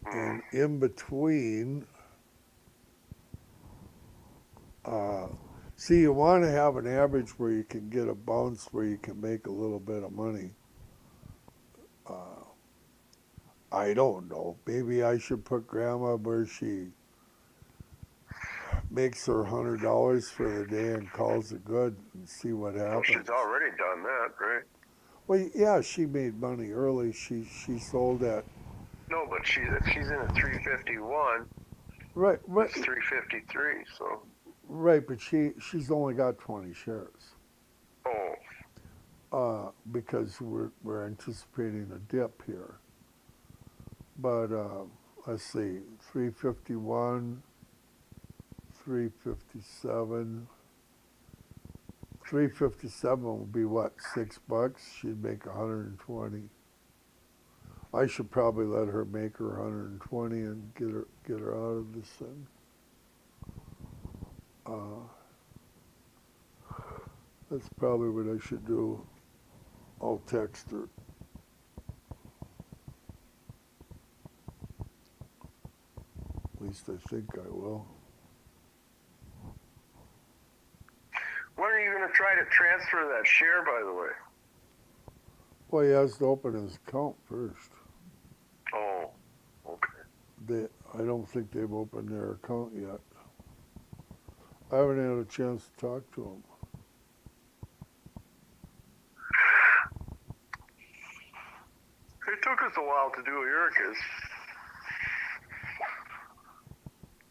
And in between, see, you want to have an average where you can get a bounce where you can make a little bit of money. I don't know. Maybe I should put Grandma where she makes her $100 for the day and calls it good and see what Well, happens. she's already done that, right? Well, yeah, she made money early. She sold at. No, but she's in at 351. Right. It's 353. So. Right, but she's only got 20 shares. Oh. Because we're anticipating a dip here. But let's see, 351, 357. 357 will be what, $6? She'd make 120. I should probably let her make her 120 and get her out of this thing. That's probably what I should do. I'll text her. At least I think I will. When are you going to try to transfer that share, by the way? Well, he has to open his account first. Oh, okay. I don't think they've opened their account yet. I haven't had a chance to talk to them. It took us a while to do Erica's.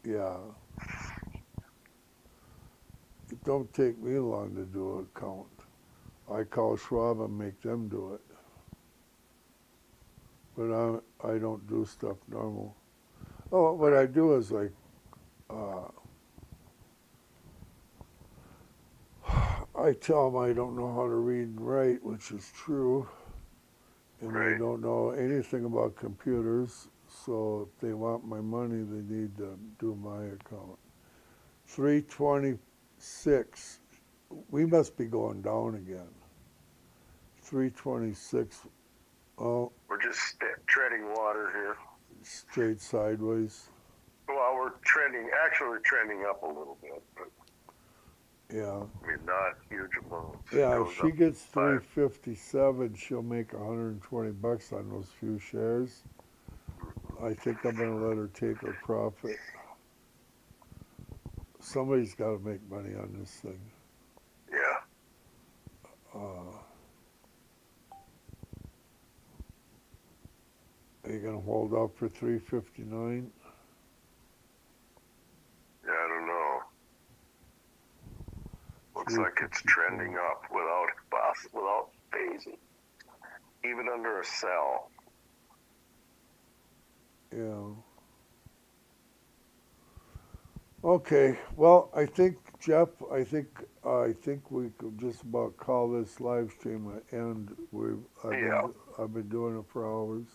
Yeah. It don't take me long to do an account. I call Schwab and make them do it. But I don't do stuff normal. Oh, what I do is like, I tell them I don't know how to read and write, which is true. And I Right. don't know anything about computers. So if they want my money, they need to do my account. 326. We must be going down again. 326. Oh, We're just treading water here. straight sideways. Well, we're trending up a little bit, but Yeah. I mean, not huge amounts. It Yeah, if goes she up gets 5. 357, she'll make $120 on those few shares. I think I'm gonna let her take her profit. Somebody's got to make money on this thing. Yeah. Are you gonna hold out for 359? Yeah, I don't know. Looks like it's trending up without phasing. Even under a sell. Yeah. Okay. Well, I think Jeff. I think we could just about call this live stream an end. Yeah. I've been doing it for hours.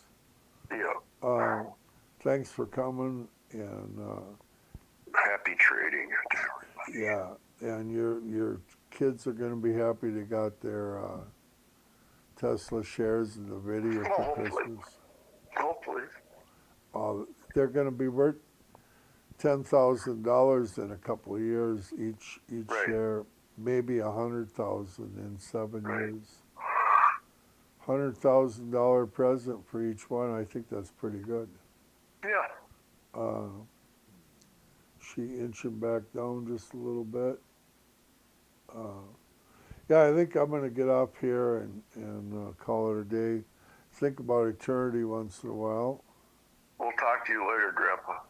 Yeah. Thanks for coming, and Happy trading to everybody. yeah, and your kids are gonna be happy they got their Tesla shares in the video for Hopefully. Christmas. Hopefully. They're gonna be worth $10,000 in a couple of years each Right. share, maybe 100,000 in 7 years. $100,000 present for each one. I think that's pretty good. Yeah. She inching back down just a little bit. Yeah, I think I'm gonna get up here and call it a day. Think about eternity once in a while. We'll talk to you later, Grandpa.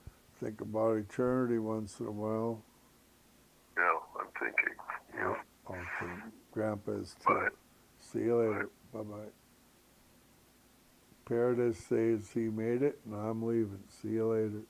Think about eternity once in a while. Yeah, I'm thinking. Yeah. Okay, Grandpa is too. Bye. See you later. Bye-bye. Paradise says he made it, and I'm leaving. See you later.